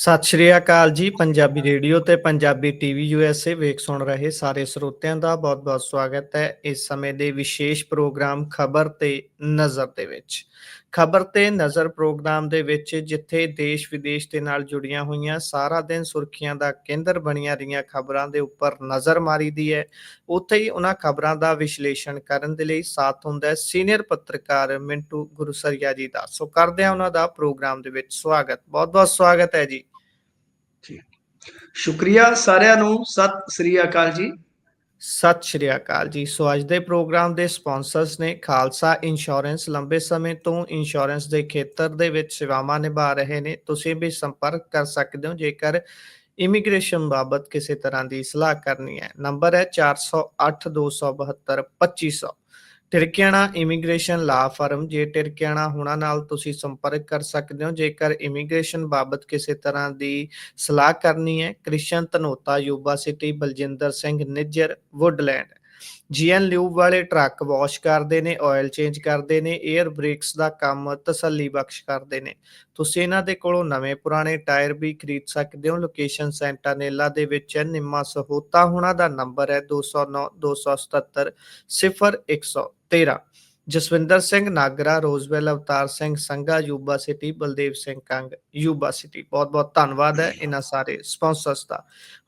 ਸਤਿ ਸ਼੍ਰੀ ਅਕਾਲ ਜੀ। ਪੰਜਾਬੀ ਰੇਡੀਓ ਤੇ ਪੰਜਾਬੀ ਟੀਵੀ ਯੂਐਸਏ ਵੇਖ ਸੁਣ ਰਹੇ ਸਾਰੇ ਸਰੋਤਿਆਂ ਦਾ ਬਹੁਤ-ਬਹੁਤ ਸਵਾਗਤ ਹੈ। ਇਸ ਸਮੇਂ ਦੇ ਵਿਸ਼ੇਸ਼ ਪ੍ਰੋਗਰਾਮ ਖਬਰ ਤੇ ਨਜ਼ਰ ਦੇ ਵਿੱਚ। ਖਬਰ ਤੇ ਨਜ਼ਰ ਪ੍ਰੋਗਰਾਮ ਦੇ ਵਿੱਚ ਜਿੱਥੇ ਦੇਸ਼ ਵਿਦੇਸ਼ ਦੇ ਨਾਲ ਜੁੜੀਆਂ ਹੋਈਆਂ ਸਾਰਾ ਦਿਨ ਸੁਰਖੀਆਂ ਦਾ ਕੇਂਦਰ ਬਣੀਆਂ ਰਹੀਆਂ ਖਬਰਾਂ ਦੇ ਉੱਪਰ ਨਜ਼ਰ ਮਾਰੀਦੀ ਹੈ। ਉੱਥੇ ਹੀ ਉਹਨਾਂ ਖਬਰਾਂ ਦਾ ਵਿਸ਼ਲੇਸ਼ਣ ਕਰਨ ਦੇ ਲਈ ਸਾਥ ਹੁੰਦਾ ਹੈ ਸੀਨੀਅਰ ਪੱਤਰਕਾਰ ਮਿੰਟੂ ਗੁਰਸਰੀਆ ਜੀ ਦਾ। ਸੋ ਕਰਦੇ ਹਾਂ ਉਹਨਾਂ ਦਾ ਪ੍ਰੋਗਰਾਮ ਦੇ ਵਿੱਚ ਸਵਾਗਤ। ਬਹੁਤ-ਬਹੁਤ ਸਵਾਗਤ ਹੈ ਜੀ। ਸ਼ੁਕਰੀਆ ਸਾਰਿਆਂ ਨੂੰ। ਸਤਿ ਸ੍ਰੀ ਅਕਾਲ ਜੀ। ਸਤਿ ਸ਼੍ਰੀ ਅਕਾਲ ਜੀ। ਸੋ ਅੱਜ ਦੇ ਪ੍ਰੋਗਰਾਮ ਦੇ ਸਪਾਂਸਰਸ ਨੇ ਖਾਲਸਾ ਇੰਸ਼ੋਰੈਂਸ। ਲੰਬੇ ਸਮੇਂ ਤੋਂ ਇੰਸ਼ੋਰੈਂਸ ਦੇ ਖੇਤਰ ਦੇ ਵਿੱਚ ਸੇਵਾਵਾਂ ਨਿਭਾ ਰਹੇ ਨੇ। ਤੁਸੀਂ ਵੀ ਸੰਪਰਕ ਕਰ ਸਕਦੇ ਹੋ ਜੇਕਰ ਇਮੀਗ੍ਰੇਸ਼ਨ ਬਾਬਤ ਕਿਸੇ ਤਰ੍ਹਾਂ ਦੀ ਸਲਾਹ ਕਰਨੀ ਹੈ। ਨੰਬਰ ਹੈ 408 272 2500। ਟਿਰਕਿਆਣਾ ਇਮੀਗ੍ਰੇਸ਼ਨ ਲਾ ਫਰਮ। ਜੇ ਟਿਰਕਿਆਣਾ ਹੁਣਾਂ ਨਾਲ ਤੁਸੀਂ ਸੰਪਰਕ ਕਰ ਸਕਦੇ ਹੋ ਜੇਕਰ ਇਮੀਗ੍ਰੇਸ਼ਨ ਬਾਬਤ ਕਿਸੇ ਤਰ੍ਹਾਂ ਦੀ ਸਲਾਹ ਕਰਨੀ ਹੈ। Krishan Dhanota Yuba City. Baljinder Singh Nijjar Woodland. GN lube ਵਾਲੇ ਟਰੱਕ ਵਾਸ਼ ਕਰਦੇ ਨੇ, ਆਇਲ ਚੇਂਜ ਕਰਦੇ ਨੇ, 에ਅਰ ਬ੍ਰੇਕਸ ਦਾ ਕੰਮ ਤਸੱਲੀ ਬਖਸ਼ ਕਰਦੇ ਨੇ। ਤੁਸੀਂ ਇਹਨਾਂ ਦੇ ਕੋਲੋਂ ਨਵੇਂ ਪੁਰਾਣੇ ਟਾਇਰ ਵੀ ਖਰੀਦ ਸਕਦੇ ਹੋ। ਲੋਕੇਸ਼ਨ ਸੈਂਟਾਨੇਲਾ ਦੇ ਵਿੱਚ ਹੈ। ਨਿੰਮਾ ਸਹੋਤਾ ਹੁਣਾਂ ਦਾ ਨੰਬਰ ਹੈ 209 277 0113। Jaswinder Singh Nagra Roseville. Avtar Singh Sangha Yuba City. Baldev Singh Kang Yuba City. ਬਹੁਤ-ਬਹੁਤ ਧੰਨਵਾਦ ਹੈ ਇਹਨਾਂ ਸਾਰੇ ਸਪਾਂਸਰਸ ਦਾ।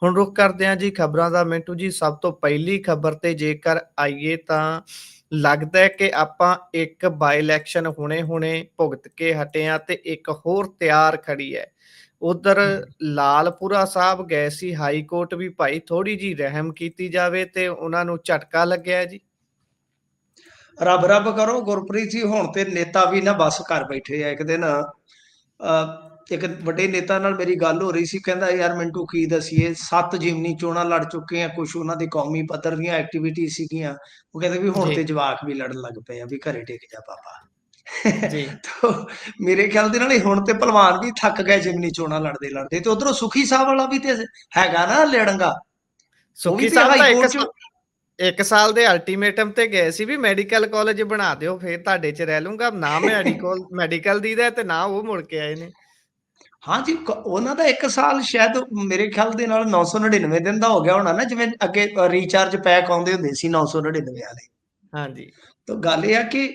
ਹੁਣ ਰੁਕ ਕਰਦੇ ਹਾਂ ਜੀ ਖਬਰਾਂ ਦਾ। ਮਿੰਟੂ ਜੀ, ਸਭ ਤੋਂ ਪਹਿਲੀ ਖਬਰ ਤੇ ਜੇਕਰ ਆਈਏ ਤਾਂ ਲੱਗਦਾ ਹੈ ਕਿ ਆਪਾਂ ਇੱਕ ਬਾਈ ਇਲੈਕਸ਼ਨ ਹੁਣੇ ਭੁਗਤ ਕੇ ਹਟੇ ਹਾਂ ਤੇ ਇੱਕ ਹੋਰ ਤਿਆਰ ਖੜੀ ਹੈ। ਉਧਰ ਲਾਲਪੁਰਾ ਸਾਹਿਬ ਗਏ ਸੀ ਹਾਈ ਕੋਰਟ ਵੀ ਭਾਈ ਥੋੜੀ ਜੀ ਰਹਿਮ ਕੀਤੀ ਜਾਵੇ ਤੇ ਉਹਨਾਂ ਨੂੰ ਝਟਕਾ ਲੱਗਿਆ ਜੀ। ਰੱਬ ਰੱਬ ਕਰੋ ਗੁਰਪ੍ਰੀਤ ਜੀ। ਹੁਣ ਤੇ ਨੇਤਾ ਵੀ ਨਾ ਬਸ ਘਰ ਬੈਠੇ ਆ। ਇੱਕ ਦਿਨ ਇੱਕ ਵੱਡੇ ਨੇਤਾ ਨਾਲ ਮੇਰੀ ਗੱਲ ਹੋ ਰਹੀ ਸੀ। ਕਹਿੰਦਾ ਯਾਰ ਮਿੰਟੂ ਕੀ ਦਸੀਏ, 7 ਜਿਮਨੀ ਚੋਣਾਂ ਲੜ ਚੁੱਕੇ ਆ। ਕੁਛ ਉਹਨਾਂ ਦੇ ਕੌਮੀ ਪੱਧਰ ਦੀਆਂ ਐਕਟੀਵਿਟੀ ਸੀਗੀਆਂ। ਉਹ ਕਹਿੰਦੇ ਵੀ ਹੁਣ ਜੀ ਤੇ ਜਵਾਕ ਵੀ ਲੜਨ ਲੱਗ ਪਏ ਆ ਵੀ ਘਰੇ ਟਿਕ ਜਾ ਪਾਪਾ। ਜੀ ਤੋ ਮੇਰੇ ਖਿਆਲ ਦੇ ਨਾਲ ਹੁਣ ਤੇ ਭਲਵਾਨ ਵੀ ਥੱਕ ਗਏ ਜਿਮਨੀ ਚੋਣਾਂ ਲੜਦੇ ਲੜਦੇ। ਤੇ ਉਧਰੋਂ ਸੁਖੀ ਸਾਹਿਬ ਵਾਲਾ ਵੀ ਤੇ ਹੈਗਾ ਨਾ ਲੜਨਗਾ। ਉਹ ਵੀ ਸੁੱਖੀ ਤੇ ਸਾਹਿਬ ਹਾਈ ਤਾਂ ਕੋਰਟ ਚ। ਇੱਕ ਸਾਲ ਦੇ ਅਲਟੀਮੇਟਮ ਤੇ ਗਏ ਸੀ ਵੀ ਮੈਡੀਕਲ ਕਾਲਜ ਬਣਾ ਦਿਓ ਫੇਰ ਤੁਹਾਡੇ ਚ ਰਹਿ ਲੂੰਗਾ। ਨਾ ਮੈਡੀਕਲ ਦੀ ਦਾ ਤੇ ਨਾ ਉਹ ਮੁੜ ਕੇ ਆਏ ਨੇ। ਹਾਂਜੀ, ਉਹਨਾਂ ਦਾ 1 ਸਾਲ ਸ਼ਾਇਦ ਮੇਰੇ ਖਿਆਲ ਦੇ ਨਾਲ 999 ਦਿਨ ਦਾ ਹੋ ਗਿਆ ਹੋਣਾ ਨਾ। ਜਿਵੇਂ ਅੱਗੇ ਰੀਚਾਰਜ ਪੈਕ ਆਉਂਦੇ ਹੁੰਦੇ ਸੀ 999 ਵਾਲੇ। ਹਾਂਜੀ ਤਾਂ ਗੱਲ ਇਹ ਆ ਕਿ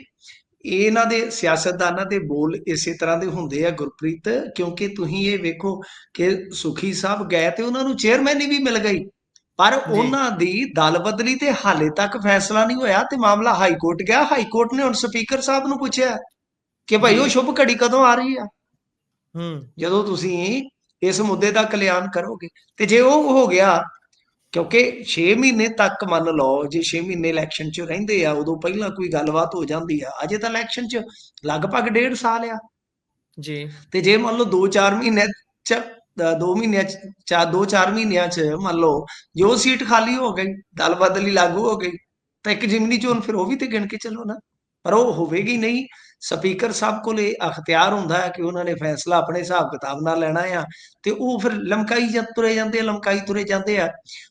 ਇਹਨਾਂ ਦੇ ਸਿਆਸਤਦਾਨਾਂ ਦੇ ਬੋਲ ਇਸੇ ਤਰ੍ਹਾਂ ਦੇ ਹੁੰਦੇ ਆ ਗੁਰਪ੍ਰੀਤ। ਕਿਉਂਕਿ ਤੁਸੀਂ ਇਹ ਵੇਖੋ ਕਿ ਸੁਖੀ ਸਾਹਿਬ ਗਏ ਤੇ ਉਹਨਾਂ ਨੂੰ ਚੇਅਰਮੈਨ ਵੀ ਮਿਲ ਗਈ। ਪਰ ਜੀ ਉਹਨਾਂ ਦੀ ਦਲ ਬਦਲੀ ਤੇ ਹਾਲੇ ਤੱਕ ਫੈਸਲਾ ਨਹੀਂ ਹੋਇਆ ਤੇ ਮਾਮਲਾ ਹਾਈ ਕੋਰਟ ਗਿਆ। ਹਾਈ ਕੋਰਟ ਨੇ ਹੁਣ ਸਪੀਕਰ ਸਾਹਿਬ ਨੂੰ ਪੁੱਛਿਆ ਕਿ ਭਾਈ ਜੀ ਉਹ ਸ਼ੁਭ ਘੜੀ ਕਦੋਂ ਆ ਰਹੀ ਆ, ਹੂੰ ਜਦੋਂ ਤੁਸੀਂ ਇਸ ਮੁੱਦੇ ਦਾ ਕਲਿਆਣ ਕਰੋਗੇ। ਤੇ ਜੇ ਉਹ ਹੋ ਗਿਆ, ਕਿਉਂਕਿ 6 ਮਹੀਨੇ ਤੱਕ ਮੰਨ ਲਓ ਜੇ 6 ਮਹੀਨੇ ਇਲੈਕਸ਼ਨ 'ਚ ਰਹਿੰਦੇ ਆ ਉਦੋਂ ਪਹਿਲਾਂ ਕੋਈ ਗੱਲਬਾਤ ਹੋ ਜਾਂਦੀ ਆ। ਅਜੇ ਤਾਂ ਇਲੈਕਸ਼ਨ 'ਚ ਲਗਭਗ 1.5 ਸਾਲ ਆ। ਜੀ ਤੇ ਜੇ ਮੰਨ ਲਓ 2-4 ਮਹੀਨੇ 'ਚ 2 ਮਹੀਨਿਆਂ 'ਚ 2-4 ਮਹੀਨਿਆਂ 'ਚ ਮੰਨ ਲਓ ਜੋ ਸੀਟ ਖਾਲੀ ਹੋ ਗਈ, ਦਲ ਬਦਲੀ ਲਾਗੂ ਹੋ ਗਈ, ਤਾਂ ਇੱਕ ਜਿਮਨੀ ਚੋਣ ਫਿਰ ਉਹ ਵੀ ਤੇ ਗਿਣ ਕੇ ਚੱਲੋ ਨਾ। ਪਰ ਉਹ ਹੋਵੇਗੀ ਨਹੀਂ। ਸਪੀਕਰ ਸਾਹਿਬ ਕੋਲ ਇਹ ਅਖਤਿਆਰ ਹੁੰਦਾ ਹੈ ਕਿ ਉਹਨਾਂ ਨੇ ਫੈਸਲਾ ਆਪਣੇ ਹਿਸਾਬ ਕਿਤਾਬ ਨਾਲ ਲੈਣਾ ਆ। ਤੇ ਉਹ ਫਿਰ ਲਮਕਾਈ ਤੁਰੇ ਜਾਂਦੇ ਆ, ਲਮਕਾਈ ਤੁਰੇ ਜਾਂਦੇ ਆ।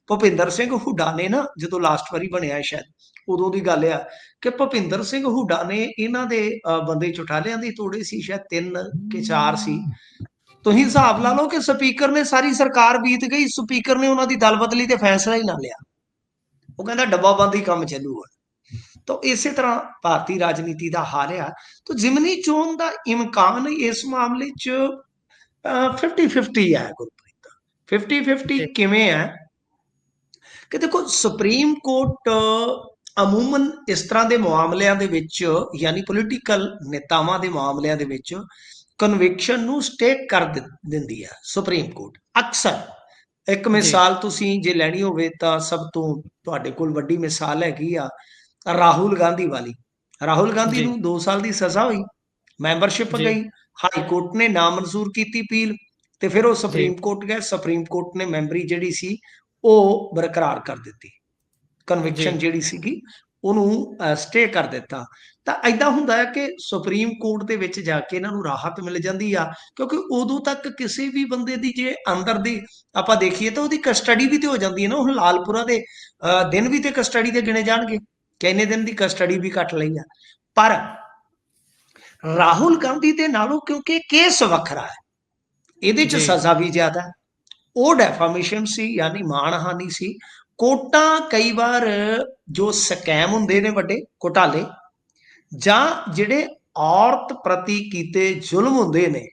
ਭੁਪਿੰਦਰ ਸਿੰਘ ਹੁੱਡਾ ਨੇ ਨਾ ਜਦੋਂ ਲਾਸਟ ਵਾਰੀ ਬਣਿਆ ਸ਼ਾਇਦ ਉਦੋਂ ਦੀ ਗੱਲ ਆ ਕਿ ਭੁਪਿੰਦਰ ਸਿੰਘ ਹੁੱਡਾ ਨੇ ਇਹਨਾਂ ਦੇ ਬੰਦੇ ਚੁਟਾਲਿਆਂ ਦੀ ਤੋੜੇ ਸੀ ਸ਼ਾਇਦ 3 ਕਿ 4 ਸੀ। ਤੁਸੀਂ ਹਿਸਾਬ ਲਾ ਲਓ ਕਿ ਸਪੀਕਰ ਨੇ ਸਾਰੀ ਸਰਕਾਰ ਬੀਤ ਗਈ, ਸਪੀਕਰ ਨੇ ਉਹਨਾਂ ਦੀ ਦਲ ਬਦਲੀ ਤੇ ਫੈਸਲਾ ਹੀ ਨਾ ਲਿਆ। ਉਹ ਕਹਿੰਦਾ ਡੱਬਾਬੰਦੀ ਕੰਮ ਚੱਲੂਗਾ। ਤਾਂ ਇਸੇ ਤਰ੍ਹਾਂ ਭਾਰਤੀ ਰਾਜਨੀਤੀ ਦਾ ਹਾਲ ਆ। ਤਾਂ ਜ਼ਿਮਨੀ ਚੋਣ ਦਾ ਇਮਕਾਨ ਇਸ ਮਾਮਲੇ 'ਚ 50-50 ਹੈ ਗੁਰਪ੍ਰੀਤ। 50-50 ਜੀ ਕਿਵੇਂ ਹੈ ਕਿ ਦੇਖੋ ਸੁਪਰੀਮ ਕੋਰਟ ਅਮੂਮਨ ਇਸ ਤਰ੍ਹਾਂ ਦੇ ਮਾਮਲਿਆਂ ਦੇ ਵਿੱਚ, ਯਾਨੀ ਪੋਲੀਟੀਕਲ ਨੇਤਾਵਾਂ ਦੇ ਮਾਮਲਿਆਂ ਦੇ ਵਿੱਚ ਕਨਵਿਕਸ਼ਨ ਨੂੰ ਸਟੇ ਕਰ ਦਿੰਦੀ ਹੈ ਸੁਪਰੀਮ ਕੋਰਟ ਅਕਸਰ। ਇੱਕ ਜੀ ਮਿਸਾਲ ਤੁਸੀਂ ਜੇ ਲੈਣੀ ਹੋਵੇ ਤਾਂ ਸਭ ਤੋਂ ਤੁਹਾਡੇ ਕੋਲ ਵੱਡੀ ਮਿਸਾਲ ਹੈਗੀ ਆ ਰਾਹੁਲ ਗਾਂਧੀ ਵਾਲੀ। ਰਾਹੁਲ ਗਾਂਧੀ ਜੀ ਨੂੰ 2 ਸਾਲ ਦੀ ਸਜ਼ਾ ਹੋਈ, ਮੈਂਬਰਸ਼ਿਪ ਜੀ ਗਈ, ਹਾਈ ਕੋਰਟ ਨੇ ਨਾ ਮਨਜ਼ੂਰ ਕੀਤੀ ਅਪੀਲ, ਤੇ ਫਿਰ ਉਹ ਜੀ ਸੁਪਰੀਮ ਕੋਰਟ ਗਏ। ਸੁਪਰੀਮ ਕੋਰਟ ਨੇ ਮੈਂਬਰੀ ਜਿਹੜੀ ਸੀ ਉਹ ਬਰਕਰਾਰ ਕਰ ਦਿੱਤੀ। ਜੀ ਕਨਵਿਕਸ਼ਨ ਜਿਹੜੀ ਸੀਗੀ ਉਹਨੂੰ ਸਟੇ ਕਰ ਦਿੱਤਾ। ਤਾਂ ਐਦਾਂ ਹੁੰਦਾ ਹੈ ਕਿ ਸੁਪਰੀਮ ਕੋਰਟ ਦੇ ਵਿੱਚ ਜਾ ਕੇ ਇਹਨਾਂ ਨੂੰ ਰਾਹਤ ਮਿਲ ਜਾਂਦੀ ਆ। ਕਿਉਂਕਿ ਉਦੋਂ ਤੱਕ ਕਿਸੇ ਵੀ ਬੰਦੇ ਦੀ ਜੇ ਅੰਦਰ ਦੀ ਆਪਾਂ ਦੇਖੀਏ ਤਾਂ ਉਹਦੀ ਕਸਟਡੀ ਵੀ ਤੇ ਹੋ ਜਾਂਦੀ ਹੈ ਨਾ। ਹੁਣ ਲਾਲਪੁਰਾ ਦੇ ਦਿਨ ਵੀ ਤੇ ਕਸਟਡੀ ਦੇ ਗਿਣੇ ਜਾਣਗੇ ਕਿ ਇੰਨੇ ਦਿਨ ਦੀ ਕਸਟਡੀ ਵੀ ਕੱਟ ਲਈ ਆ। ਪਰ ਰਾਹੁਲ ਗਾਂਧੀ ਦੇ ਨਾਲੋਂ ਕਿਉਂਕਿ ਕੇਸ ਵੱਖਰਾ ਹੈ, ਇਹਦੇ 'ਚ ਜੀ, ਸਜ਼ਾ ਵੀ ਜ਼ਿਆਦਾ ਹੈ। ਉਹ ਡੈਫਾਮੇਸ਼ਨ ਸੀ, ਯਾਨੀ ਮਾਣਹਾਨੀ ਸੀ। ਕੋਰਟਾਂ ਕਈ ਵਾਰ ਜੋ ਸਕੈਮ ਹੁੰਦੇ ਨੇ, ਵੱਡੇ ਘੁਟਾਲੇ, ਜਾਂ ਜਿਹੜੇ ਔਰਤ ਪ੍ਰਤੀ ਕੀਤੇ ਜ਼ੁਲਮ ਹੁੰਦੇ ਨੇ,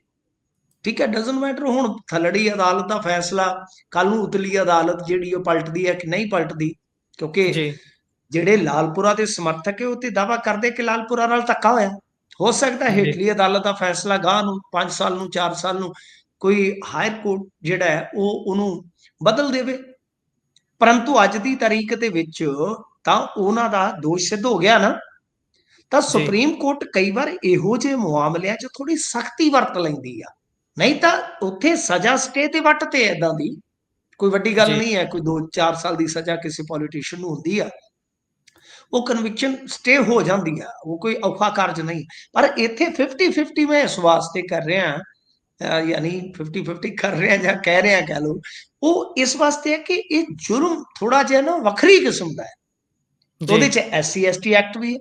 ਠੀਕ ਹੈ, ਡਜ਼ਨਟ ਮੈਟਰ ਹੁਣ ਥੱਲੜੀ ਅਦਾਲਤ ਦਾ ਫੈਸਲਾ ਕੱਲ ਨੂੰ ਉਤਲੀ ਅਦਾਲਤ ਜਿਹੜੀ ਉਹ ਪਲਟਦੀ ਹੈ ਕਿ ਨਹੀਂ ਪਲਟਦੀ, ਕਿਉਂਕਿ ਜੀ, ਜਿਹੜੇ ਲਾਲਪੁਰਾ ਦੇ ਸਮਰਥਕ ਹੈ ਉਹ ਤੇ ਦਾਅਵਾ ਕਰਦੇ ਕਿ ਲਾਲਪੁਰਾ ਨਾਲ ਧੱਕਾ ਹੋਇਆ। ਹੋ ਸਕਦਾ ਜੀ, ਹੇਠਲੀ ਅਦਾਲਤ ਦਾ ਫੈਸਲਾ ਗਾਹ ਨੂੰ 5 ਸਾਲ ਨੂੰ 4 ਸਾਲ ਨੂੰ ਕੋਈ ਹਾਇਰ ਕੋਰਟ ਜਿਹੜਾ ਹੈ ਉਹ ਉਹਨੂੰ ਬਦਲ ਦੇਵੇ, ਪਰੰਤੂ ਅੱਜ ਦੀ ਤਾਰੀਖ ਦੇ ਵਿੱਚ ਤਾਂ ਉਹਨਾਂ ਦਾ ਦੋਸ਼ ਸਿੱਧ ਹੋ ਗਿਆ ਨਾ। ਤਾਂ ਜੀ, ਸੁਪਰੀਮ ਕੋਰਟ ਕਈ ਵਾਰ ਇਹੋ ਜਿਹੇ ਮਾਮਲਿਆਂ 'ਚ ਥੋੜੀ ਸਖਤੀ ਵਰਤ ਲੈਂਦੀ ਆ, ਨਹੀਂ ਤਾਂ ਉੱਥੇ ਸਜ਼ਾ ਸਟੇ ਤੇ ਵੱਟ ਤੇ ਏਦਾਂ ਦੀ ਕੋਈ ਵੱਡੀ ਗੱਲ ਜੀ, ਨਹੀਂ ਹੈ। ਕੋਈ 2-4 ਸਾਲ ਦੀ ਸਜ਼ਾ ਕਿਸੇ ਪੋਲੀਟੀਸ਼ੀਅਨ ਨੂੰ ਹੁੰਦੀ ਆ, ਉਹ ਕਨਵਿਕਸ਼ਨ ਸਟੇ ਹੋ ਜਾਂਦੀ ਆ, ਉਹ ਕੋਈ ਔਖਾ ਕਾਰਜ ਨਹੀਂ। ਪਰ ਇੱਥੇ 50-50 ਮੈਂ ਇਸ ਵਾਸਤੇ ਕਰ ਰਿਹਾ, ਯਾਨੀ 50-50 ਕਰ ਰਿਹਾ ਜਾਂ ਕਹਿ ਰਿਹਾ ਕਹਿ ਲਓ, ਉਹ ਇਸ ਵਾਸਤੇ ਹੈ ਕਿ ਇਹ ਜੁਰਮ ਥੋੜਾ ਜਿਹਾ ਨਾ ਵੱਖਰੀ ਕਿਸਮ ਦਾ ਹੈ। ਜੀ, ਉਹਦੇ 'ਚ SC ST ਐਕਟ ਵੀ ਹੈ,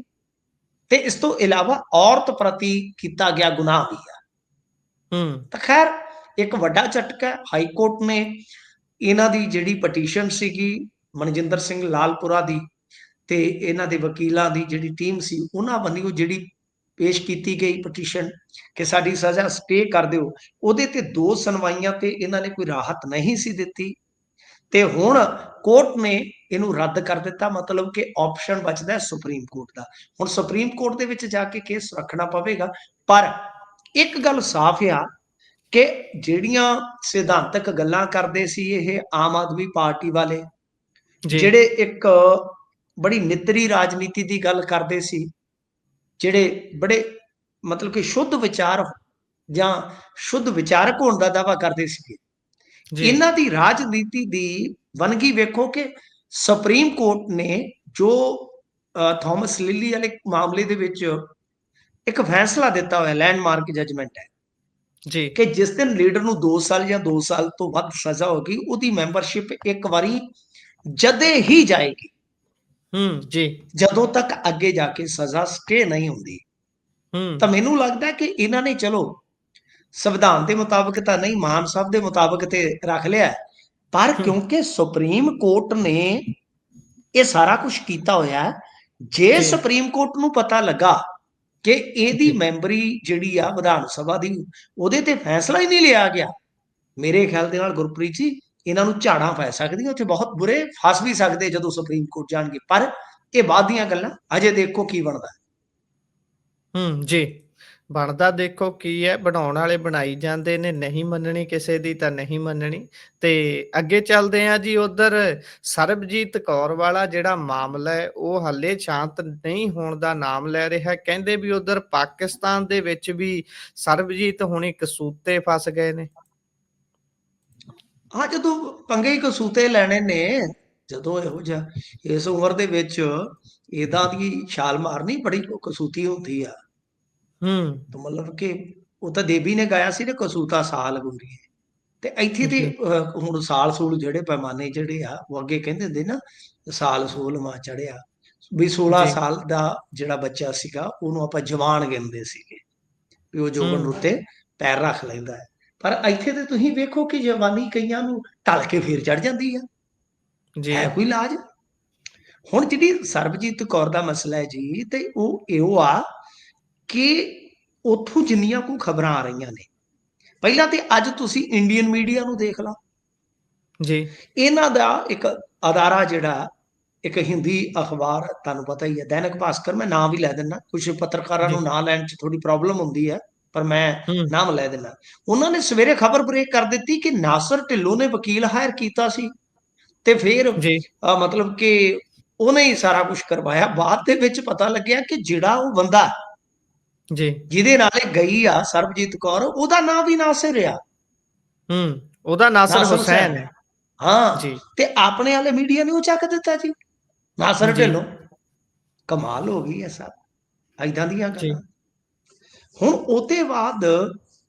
ਤੇ ਇਸ ਤੋਂ ਇਲਾਵਾ ਔਰਤ ਪ੍ਰਤੀ ਕੀਤਾ ਗਿਆ ਗੁਨਾਹ ਵੀ ਆ। ਹੂੰ, ਤਾਂ ਖੈਰ ਇੱਕ ਵੱਡਾ ਝਟਕਾ ਹਾਈ ਕੋਰਟ ਨੇ ਇਹਨਾਂ ਦੀ ਜਿਹੜੀ ਪਟੀਸ਼ਨ ਸੀਗੀ ਮਨਜਿੰਦਰ ਸਿੰਘ ਲਾਲਪੁਰਾ ਦੀ, ਤੇ ਇਹਨਾਂ ਦੇ ਵਕੀਲਾਂ ਦੀ ਜਿਹੜੀ ਟੀਮ ਸੀ ਉਹਨਾਂ ਵੱਲੋਂ ਜਿਹੜੀ ਪੇਸ਼ ਕੀਤੀ ਗਈ ਪਟੀਸ਼ਨ ਕਿ ਸਾਡੀ ਸਜ਼ਾ ਸਟੇ ਕਰ ਦਿਓ, ਉਹਦੇ ਤੇ 2 ਸੁਣਵਾਈਆਂ ਤੇ ਇਹਨਾਂ ਨੇ ਕੋਈ ਰਾਹਤ ਨਹੀਂ ਸੀ ਦਿੱਤੀ, ਤੇ ਹੁਣ ਕੋਰਟ ਨੇ ਇਹਨੂੰ ਰੱਦ ਕਰ ਦਿੱਤਾ। ਮਤਲਬ ਕਿ ਆਪਸ਼ਨ ਬਚਦਾ ਸੁਪਰੀਮ ਕੋਰਟ ਦਾ। ਹੁਣ ਸੁਪਰੀਮ ਕੋਰਟ ਦੇ ਵਿੱਚ ਜਾ ਕੇ ਕੇਸ ਰੱਖਣਾ ਪਵੇਗਾ। ਪਰ ਇੱਕ ਗੱਲ ਸਾਫ਼ ਆ ਕਿ ਜਿਹੜੀਆਂ ਸਿਧਾਂਤਕ ਗੱਲਾਂ ਕਰਦੇ ਸੀ ਇਹ ਆਮ ਆਦਮੀ ਪਾਰਟੀ ਵਾਲੇ, ਜੀ, ਜਿਹੜੇ ਇੱਕ ਬੜੀ ਨਿੱਤਰੀ ਰਾਜਨੀਤੀ ਦੀ ਗੱਲ ਕਰਦੇ ਸੀ, ਜਿਹੜੇ ਬੜੇ ਮਤਲਬ ਕਿ ਸ਼ੁੱਧ ਵਿਚਾਰ ਜਾਂ ਸ਼ੁੱਧ ਵਿਚਾਰਕ ਹੋਣ ਦਾ ਦਾਅਵਾ ਕਰਦੇ ਸੀਗੇ, ਜੀ, ਇਹਨਾਂ ਦੀ ਰਾਜਨੀਤੀ ਦੀ ਵੰਨਗੀ ਵੇਖੋ ਕਿ ਸੁਪਰੀਮ ਕੋਰਟ ਨੇ ਜੋ ਥਾਮਸ ਲਿਲੀ ਵਾਲੇ ਮਾਮਲੇ ਦੇ ਵਿੱਚ ਇੱਕ ਫੈਸਲਾ ਦਿੱਤਾ ਹੋਇਆ, ਲੈਂਡਮਾਰਕ ਜਜਮੈਂਟ ਹੈ ਜੀ, ਕਿ ਜਿਸ ਦਿਨ ਲੀਡਰ ਨੂੰ 2 ਸਾਲ ਜਾਂ 2 ਸਾਲ ਤੋਂ ਵੱਧ ਸਜ਼ਾ ਹੋ ਗਈ, ਉਹਦੀ ਮੈਂਬਰਸ਼ਿਪ ਇੱਕ ਵਾਰੀ ਜਦੇ ਹੀ ਜਾਏਗੀ, ਹੂੰ, ਜੀ, ਜਦੋਂ ਤੱਕ ਅੱਗੇ ਜਾ ਕੇ ਸਜ਼ਾ ਸਟੇ ਨਹੀਂ ਹੁੰਦੀ। ਹੂੰ, ਤਾਂ ਮੈਨੂੰ ਲੱਗਦਾ ਕਿ ਇਹਨਾਂ ਨੇ ਚਲੋ ਸੰਵਿਧਾਨ ਦੇ ਮੁਤਾਬਕ ਤਾਂ ਨਹੀਂ, ਮਾਨ ਸਾਹਿਬ ਦੇ ਮੁਤਾਬਕ ਤੇ ਰੱਖ ਲਿਆ, ਪਰ ਹੂੰ, ਕਿਉਂਕਿ ਸੁਪਰੀਮ ਕੋਰਟ ਨੇ ਇਹ ਸਾਰਾ ਕੁਝ ਕੀਤਾ ਹੋਇਆ, ਜੇ ਜੀ, ਸੁਪਰੀਮ ਕੋਰਟ ਨੂੰ ਪਤਾ ਲੱਗਾ ਕਿ ਇਹਦੀ ਜੀ, ਮੈਂਬਰੀ ਜਿਹੜੀ ਆ ਵਿਧਾਨ ਸਭਾ ਦੀ, ਉਹਦੇ ਤੇ ਫੈਸਲਾ ਹੀ ਨਹੀਂ ਲਿਆ ਗਿਆ, ਮੇਰੇ ਖਿਆਲ ਦੇ ਨਾਲ ਗੁਰਪ੍ਰੀਤ ਜੀ ਇਹਨਾਂ ਨੂੰ ਝਾੜਾਂ ਪੈ ਸਕਦੀਆਂ, ਉੱਥੇ ਬਹੁਤ ਬੁਰੇ ਫਸ ਵੀ ਸਕਦੇ ਜਦੋਂ ਸੁਪਰੀਮ ਕੋਰਟ ਜਾਣਗੇ। ਪਰ ਇਹ ਬਾਅਦ ਦੀਆਂ ਗੱਲਾਂ, ਅਜੇ ਦੇਖੋ ਕੀ ਬਣਦਾ। ਹੂੰ, ਜੀ। ਬਣਦਾ ਦੇਖੋ ਕੀ ਹੈ, ਬਣਾਉਣ ਵਾਲੇ ਬਣਾਈ ਜਾਂਦੇ ਨੇ, ਨਹੀਂ ਮੰਨਣੀ ਕਿਸੇ ਦੀ ਤਾਂ ਨਹੀਂ ਮੰਨਣੀ। ਤੇ ਅੱਗੇ ਚੱਲਦੇ ਹਾਂ ਜੀ, ਉੱਧਰ ਸਰਬਜੀਤ ਕੌਰ ਵਾਲਾ ਜਿਹੜਾ ਮਾਮਲਾ ਹੈ, ਉਹ ਹਾਲੇ ਸ਼ਾਂਤ ਨਹੀਂ ਹੋਣ ਦਾ ਨਾਮ ਲੈ ਰਿਹਾ। ਕਹਿੰਦੇ ਵੀ ਉੱਧਰ ਪਾਕਿਸਤਾਨ ਦੇ ਵਿੱਚ ਵੀ ਸਰਬਜੀਤ ਹੁਣੀ ਕਸੂਤੇ ਫਸ ਗਏ ਨੇ। ਹਾਂ, ਜਦੋਂ ਪੰਗੇ ਹੀ ਕਸੂਤੇ ਲੈਣੇ ਨੇ, ਜਦੋਂ ਇਹੋ ਜਿਹਾ ਇਸ ਉਮਰ ਦੇ ਵਿੱਚ ਏਦਾਂ ਦੀ ਛਾਲ ਮਾਰਨੀ ਬੜੀ ਕਸੂਤੀ ਹੁੰਦੀ ਆ। ਹੂੰ, ਤਾਂ ਮਤਲਬ ਕਿ ਉਹ ਤਾਂ ਦੇਵੀ ਨੇ ਗਾਇਆ ਸੀ ਨਾ, ਕਸੂਤਾ ਸਾਲ ਗੁੰਰੀਏ, ਤੇ ਇੱਥੇ ਤੇ ਜੀ, ਹੁਣ ਸਾਲ ਸੂਲ ਜਿਹੜੇ ਪੈਮਾਨੇ ਜਿਹੜੇ ਆ ਉਹ ਅੱਗੇ ਕਹਿੰਦੇ ਹੁੰਦੇ ਨਾ, ਸਾਲ ਸੂਲ ਮਾ ਚੜਿਆ, ਵੀ 16 ਜੀ, ਸਾਲ ਦਾ ਜਿਹੜਾ ਬੱਚਾ ਸੀਗਾ ਉਹਨੂੰ ਆਪਾਂ ਜਵਾਨ ਗਿਣਦੇ ਸੀਗੇ, ਵੀ ਉਹ ਜੋਬਨ ਹੂੰ, ਉੱਤੇ ਪੈਰ ਰੱਖ ਲੈਂਦਾ ਹੈ। ਪਰ ਇੱਥੇ ਤੇ ਤੁਸੀਂ ਵੇਖੋ ਕਿ ਜਵਾਨੀ ਕਈਆਂ ਨੂੰ ਢਲ ਕੇ ਫੇਰ ਚੜ ਜਾਂਦੀ ਆ, ਜੀ, ਹੈ ਕੋਈ ਇਲਾਜ? ਹੁਣ ਜਿਹੜੀ ਸਰਬਜੀਤ ਕੌਰ ਦਾ ਮਸਲਾ ਹੈ ਜੀ, ਤੇ ਉਹ ਇਹੋ ਆ ਕਿ ਉੱਥੋਂ ਜਿੰਨੀਆਂ ਕੁ ਖਬਰਾਂ ਆ ਰਹੀਆਂ ਨੇ, ਪਹਿਲਾਂ ਤੇ ਅੱਜ ਤੁਸੀਂ ਇੰਡੀਅਨ ਮੀਡੀਆ ਨੂੰ ਦੇਖ ਲਓ, ਜੀ, ਇਹਨਾਂ ਦਾ ਇੱਕ ਅਦਾਰਾ ਜਿਹੜਾ, ਇੱਕ ਹਿੰਦੀ ਅਖਬਾਰ ਤੁਹਾਨੂੰ ਪਤਾ ਹੀ ਹੈ, ਦੈਨਿਕ ਭਾਸਕਰ, ਮੈਂ ਨਾਮ ਵੀ ਲੈ ਦਿੰਦਾ, ਕੁਝ ਪੱਤਰਕਾਰਾਂ ਜੀ, ਨੂੰ ਨਾਂ ਲੈਣ 'ਚ ਥੋੜੀ ਪ੍ਰੋਬਲਮ ਹੁੰਦੀ ਹੈ, ਪਰ ਮੈਂ ਹੂੰ, ਨਾਮ ਲੈ ਦਿੰਦਾ। ਉਹਨਾਂ ਨੇ ਸਵੇਰੇ ਖਬਰ ਬ੍ਰੇਕ ਕਰ ਦਿੱਤੀ ਕਿ ਨਾਸਰ ਢਿੱਲੋਂ ਨੇ ਵਕੀਲ ਹਾਇਰ ਕੀਤਾ ਸੀ, ਤੇ ਫਿਰ ਜੀ, ਮਤਲਬ ਕਿ ਉਹਨੇ ਹੀ ਸਾਰਾ ਕੁਝ ਕਰਵਾਇਆ। ਬਾਅਦ ਦੇ ਵਿੱਚ ਪਤਾ ਲੱਗਿਆ ਕਿ ਜਿਹੜਾ ਉਹ ਬੰਦਾ ਜੀ, ਜਿਹਦੇ ਨਾਲ ਇਹ ਗਈ ਆ ਸਰਬਜੀਤ ਕੌਰ, ਉਹਦਾ ਨਾਂ ਵੀ ਨਾਸਿਰ ਆ, ਹੂੰ। ਉਹਦਾ ਨਾਸਿਰ ਨਾਸਰ ਹੁਸੈਨ ਹੁਸੈਨ ਹੈ। ਹੈ। ਹਾਂ, ਜੀ, ਤੇ ਆਪਣੇ ਵਾਲੇ ਮੀਡੀਆ ਨੇ ਉਹ ਚੱਕ ਦਿੱਤਾ ਜੀ, ਨਾਸਰ ਜੀ, ਢਿੱਲੋਂ। ਕਮਾਲ ਹੋ ਗਈ ਹੈ ਸਰ, ਏਦਾਂ ਦੀਆਂ ਜੀ, ਗੱਲਾਂ। ਹੁਣ ਉਹਦੇ ਬਾਅਦ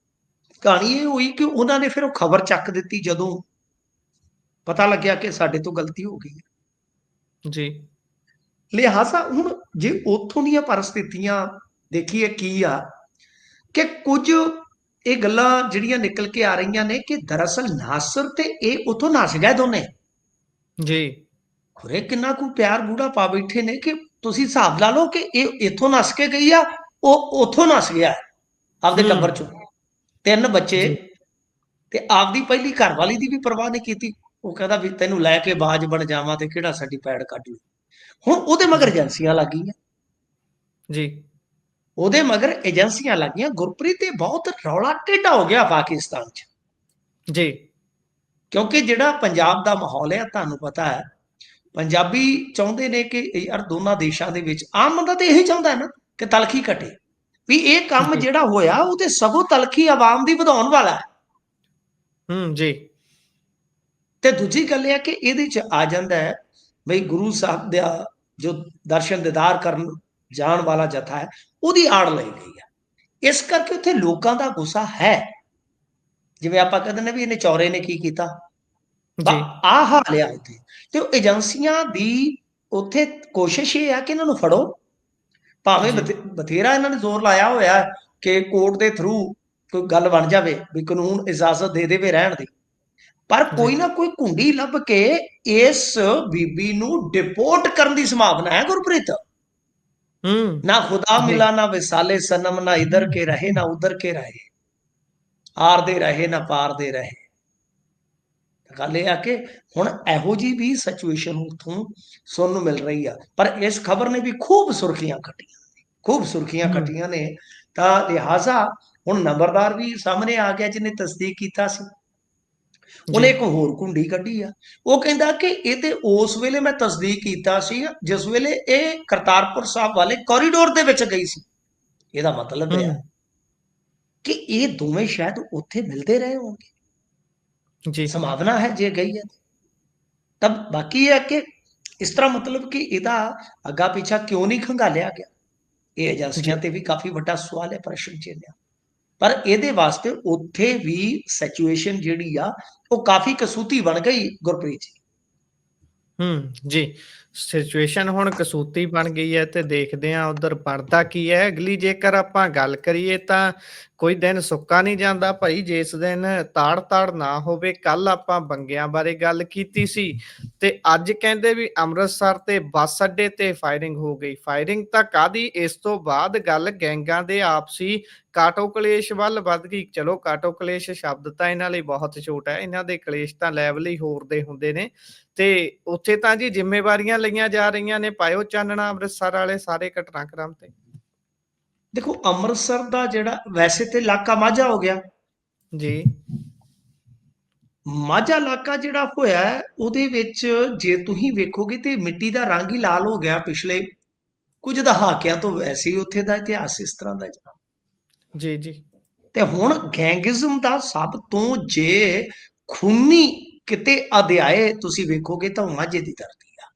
ਕਹਾਣੀ ਇਹ ਹੋਈ ਕਿ ਉਹਨਾਂ ਨੇ ਫਿਰ ਉਹ ਖਬਰ ਚੱਕ ਦਿੱਤੀ ਜਦੋਂ ਪਤਾ ਲੱਗਿਆ ਕਿ ਸਾਡੇ ਤੋਂ ਗਲਤੀ ਹੋ ਗਈ ਹੈ। ਜੀ, ਲਿਹਾਜ਼ਾ ਹੁਣ ਜੇ ਉੱਥੋਂ ਦੀਆਂ ਪਰਿਸਥਿਤੀਆਂ ਦੇਖੀਏ ਕੀ ਆ, ਕਿ ਕੁਝ ਇਹ ਗੱਲਾਂ ਜਿਹੜੀਆਂ ਨਿਕਲ ਕੇ ਆ ਰਹੀਆਂ ਨੇ ਕਿ ਦਰਅਸਲ ਨਾਸਰ ਤੇ ਇਹ ਉੱਥੋਂ ਨੱਸ ਗਏ ਦੋਨੇ। ਜੀ। ਖੁਰੇ ਕਿੰਨਾ ਕੁ ਪਿਆਰ ਬੂੜਾ ਪਾ ਬੈਠੇ ਨੇ ਕਿ ਤੁਸੀਂ ਹਿਸਾਬ ਲਾ ਲਓ ਕਿ ਇਹ ਇੱਥੋਂ ਨੱਸ ਕੇ ਗਈ ਆ, ਉਹ ਉੱਥੋਂ ਨੱਸ ਗਿਆ ਆਪਦੇ ਟੱਬਰ ਚੋਂ। 3 ਬੱਚੇ ਜੀ। ਤੇ ਆਪਦੀ ਪਹਿਲੀ ਘਰਵਾਲੀ ਦੀ ਵੀ ਪਰਵਾਹ ਨਹੀਂ ਕੀਤੀ। ਉਹ ਕਹਿੰਦਾ ਵੀ ਤੈਨੂੰ ਲੈ ਕੇ ਬਾਜ ਬਣ ਜਾਵਾਂ ਤੇ ਕਿਹੜਾ ਸਾਡੀ ਪੈੜ ਕੱਢ ਲੂ। ਹੁਣ ਉਹਦੇ ਮਗਰ ਜੀ। ਏਜੰਸੀਆਂ ਲੱਗ ਗਈਆਂ, ਜੀ। ਉਹਦੇ ਮਗਰ ਏਜੰਸੀਆਂ ਲੱਗ ਗਈਆਂ। ਗੁਰਪ੍ਰੀਤ ਇਹ ਬਹੁਤ ਰੌਲਾ ਟੇਢਾ ਹੋ ਗਿਆ ਪਾਕਿਸਤਾਨ 'ਚ, ਜੀ। ਕਿਉਂਕਿ ਜਿਹੜਾ ਪੰਜਾਬ ਦਾ ਮਾਹੌਲ ਹੈ ਤੁਹਾਨੂੰ ਪਤਾ ਹੈ, ਪੰਜਾਬੀ ਚਾਹੁੰਦੇ ਨੇ ਕਿ ਯਾਰ ਦੋਨਾਂ ਦੇਸ਼ਾਂ ਦੇ ਵਿੱਚ, ਆਮ ਬੰਦਾ ਤਾਂ ਇਹੀ ਚਾਹੁੰਦਾ ਹੈ ਨਾ ਕਿ ਤਲਖੀ ਘਟੇ, ਵੀ ਇਹ ਕੰਮ ਜੀ। ਜਿਹੜਾ ਹੋਇਆ ਉਹ ਤੇ ਸਗੋਂ ਤਲਖੀ ਆਵਾਮ ਦੀ ਵਧਾਉਣ ਵਾਲਾ ਹੈ। ਜੀ। ਤੇ ਦੂਜੀ ਗੱਲ ਇਹ ਹੈ ਕਿ ਇਹਦੇ 'ਚ ਆ ਜਾਂਦਾ ਹੈ ਬਈ ਗੁਰੂ ਸਾਹਿਬ ਦਾ ਜੋ ਦਰਸ਼ਨ ਦੀਦਾਰ ਕਰਨ ਜਾਣ ਵਾਲਾ ਜਥਾ ਹੈ, ਉਹਦੀ ਆੜ ਲਈ ਗਈ ਹੈ। ਇਸ ਕਰਕੇ ਉੱਥੇ ਲੋਕਾਂ ਦਾ ਗੁੱਸਾ ਹੈ। ਜਿਵੇਂ ਆਪਾਂ ਕਹਿੰਦੇ ਨੇ ਵੀ ਇਹਨੇ ਚੌਰੇ ਨੇ ਕੀ ਕੀਤਾ, ਜੀ। ਆਹ ਹਾਲ ਆ ਉੱਥੇ। ਤੇ ਉਹ ਏਜੰਸੀਆਂ ਦੀ ਉੱਥੇ ਕੋਸ਼ਿਸ਼ ਇਹ ਆ ਕਿ ਇਹਨਾਂ ਨੂੰ ਫੜੋ, ਭਾਵੇਂ ਜੀ। ਬਥੇਰਾ ਇਹਨਾਂ ਨੇ ਜ਼ੋਰ ਲਾਇਆ ਹੋਇਆ ਕਿ ਕੋਰਟ ਦੇ ਥਰੂ ਕੋਈ ਗੱਲ ਬਣ ਜਾਵੇ, ਵੀ ਕਾਨੂੰਨ ਇਜਾਜ਼ਤ ਦੇ ਦੇਵੇ ਰਹਿਣ ਦੀ, ਪਰ ਜੀ। ਕੋਈ ਨਾ ਕੋਈ ਕੁੰਡੀ ਲੱਭ ਕੇ ਇਸ ਬੀਬੀ ਨੂੰ ਡਿਪੋਰਟ ਕਰਨ ਦੀ ਸੰਭਾਵਨਾ ਹੈ ਗੁਰਪ੍ਰੀਤ। ਨਾ खुदा जी। मिला ना विसाले सनम, ना इधर के रहे ना उधर के रहे, ਆਰ ਦੇ ਰਹੇ ਨਾ ਪਾਰ ਦੇ ਰਹੇ। ਗੱਲ ਇਹ ਆ ਕਿ ਹੁਣ ਇਹੋ ਜਿਹੀ ਵੀ ਸਿਚੁਏਸ਼ਨ ਉੱਥੋਂ ਸੁਣਨ ਨੂੰ ਮਿਲ ਰਹੀ ਆ, ਪਰ ਇਸ ਖਬਰ ਨੇ ਵੀ ਖੂਬ ਸੁਰਖੀਆਂ ਕੱਟੀਆਂ, ਖੂਬ ਸੁਰਖੀਆਂ ਕੱਟੀਆਂ ਨੇ। ਤਾਂ ਲਿਹਾਜ਼ਾ ਹੁਣ ਨੰਬਰਦਾਰ ਵੀ ਸਾਹਮਣੇ ਆ ਗਿਆ ਜਿਹਨੇ ਤਸਦੀਕ ਕੀਤਾ ਸੀ। ਉਹਨੇ ਇੱਕ ਹੋਰ ਕੁੰਡੀ ਕੱਢੀ ਆ। ਉਹ ਕਹਿੰਦਾ ਕਿ ਇਹ ਤੇ ਉਸ ਵੇਲੇ ਮੈਂ ਤਸਦੀਕ ਕੀਤਾ ਸੀ ਜਿਸ ਵੇਲੇ ਇਹ ਕਰਤਾਰਪੁਰ ਸਾਹਿਬ ਵਾਲੇ ਕੋਰੀਡੋਰ ਦੇ ਵਿੱਚ ਗਈ ਸੀ। ਇਹਦਾ ਮਤਲਬ ਹੈ ਕਿ ਇਹ ਦੋਵੇਂ ਸ਼ਾਇਦ ਉੱਥੇ ਮਿਲਦੇ ਰਹੇ ਹੋਣਗੇ। ਜੀ। ਸੰਭਾਵਨਾ ਹੈ ਜੇ ਗਈ ਹੈ ਤਾਂ। ਬਾਕੀ ਹੈ ਕਿ ਇਸ ਤਰ੍ਹਾਂ ਮਤਲਬ ਕਿ ਇਹਦਾ ਅੱਗਾ ਪਿੱਛਾ ਕਿਉਂ ਨਹੀਂ ਖੰਗਾਲਿਆ ਗਿਆ, ਇਹ ਏਜੰਸੀਆਂ ਜੀ। ਤੇ ਵੀ ਕਾਫੀ ਵੱਡਾ ਸਵਾਲ ਹੈ, ਪ੍ਰਸ਼ਨ ਚਿੰਨ੍ਹ। ਪਰ ਇਹਦੇ ਵਾਸਤੇ ਉੱਥੇ ਵੀ ਸਿਚੁਏਸ਼ਨ ਜਿਹੜੀ ਆ ਉਹ ਕਾਫੀ ਕਸੂਤੀ ਬਣ ਗਈ ਗੁਰਪ੍ਰੀਤ ਜੀ। ਜੀ। ਸਿਚੁਏਸ਼ਨ ਹੁਣ ਕਸੂਤੀ ਬਣ ਗਈ ਹੈ ਤੇ ਦੇਖਦੇ ਹਾਂ ਉਧਰ ਬਣਦਾ ਕੀ ਹੈ ਅਗਲੀ। ਜੇਕਰ ਆਪਾਂ ਗੱਲ ਕਰੀਏ ਤਾਂ ਕੋਈ ਦਿਨ ਸੁੱਕਾ ਨਹੀਂ ਜਾਂਦਾ ਭਾਈ ਜਿਸ ਦਿਨ ਤਾੜ ਨਾ ਹੋਵੇ। ਕੱਲ ਆਪਾਂ ਬੰਗਿਆਂ ਬਾਰੇ ਗੱਲ ਕੀਤੀ ਸੀ ਤੇ ਅੱਜ ਕਹਿੰਦੇ ਵੀ ਅੰਮ੍ਰਿਤਸਰ ਤੇ ਬੱਸ ਅੱਡੇ ਤੇ ਫਾਇਰਿੰਗ ਹੋ ਗਈ। ਫਾਇਰਿੰਗ ਤਾਂ ਕਾਹਦੀ, ਇਸ ਤੋਂ ਬਾਅਦ ਗੱਲ ਗੈਂਗਾਂ ਦੇ ਆਪਸੀ ਕਾਟੋ ਕਲੇਸ਼ ਵੱਲ ਵੱਧ ਗਈ। ਚਲੋ ਕਾਟੋ ਕਲੇਸ਼ ਸ਼ਬਦ ਤਾਂ ਇਹਨਾਂ ਲਈ ਬਹੁਤ ਛੋਟਾ ਹੈ, ਇਹਨਾਂ ਦੇ ਕਲੇਸ਼ ਤਾਂ ਲੈਵਲ ਹੀ ਹੋਰ ਦੇ ਹੁੰਦੇ ਨੇ। ਤੇ ਉੱਥੇ ਤਾਂ ਜੀ ਜ਼ਿੰਮੇਵਾਰੀਆਂ ਲਈਆਂ ਜਾ ਰਹੀਆਂ ਨੇ। ਪਾਇਓ ਚਾਨਣਾ ਅੰਮ੍ਰਿਤਸਰ ਵਾਲੇ ਸਾਰੇ ਘਟਨਾਕ੍ਰਮ ਤੇ। ਦੇਖੋ ਅੰਮ੍ਰਿਤਸਰ ਦਾ ਜਿਹੜਾ ਵੈਸੇ ਤੇ ਇਲਾਕਾ ਮਾਝਾ ਹੋ ਗਿਆ ਜੀ। ਮਾਝਾ ਇਲਾਕਾ ਜਿਹੜਾ ਹੋਇਆ ਉਹਦੇ ਵਿੱਚ ਜੇ ਤੁਸੀਂ ਵੇਖੋਗੇ ਤੇ ਮਿੱਟੀ ਦਾ ਰੰਗ ਹੀ ਲਾਲ ਹੋ ਗਿਆ ਪਿਛਲੇ ਕੁਝ ਦਹਾਕਿਆਂ ਤੋਂ। ਵੈਸੇ ਹੀ ਉੱਥੇ ਦਾ ਇਤਿਹਾਸ ਇਸ ਤਰ੍ਹਾਂ ਦਾ ਜਨਾਬ। ਜੀ। ਜੀ। ਤੇ ਹੁਣ ਗੈਂਗਿਜ਼ਮ ਦਾ ਸਭ ਤੋਂ ਜੇ ਖੂਨੀ ਕਿਤੇ ਅਧਿਆਏ ਤੁਸੀਂ ਵੇਖੋਗੇ ਤਾਂ ਮਾਝੇ ਦੀ ਧਰਤੀ ਆ।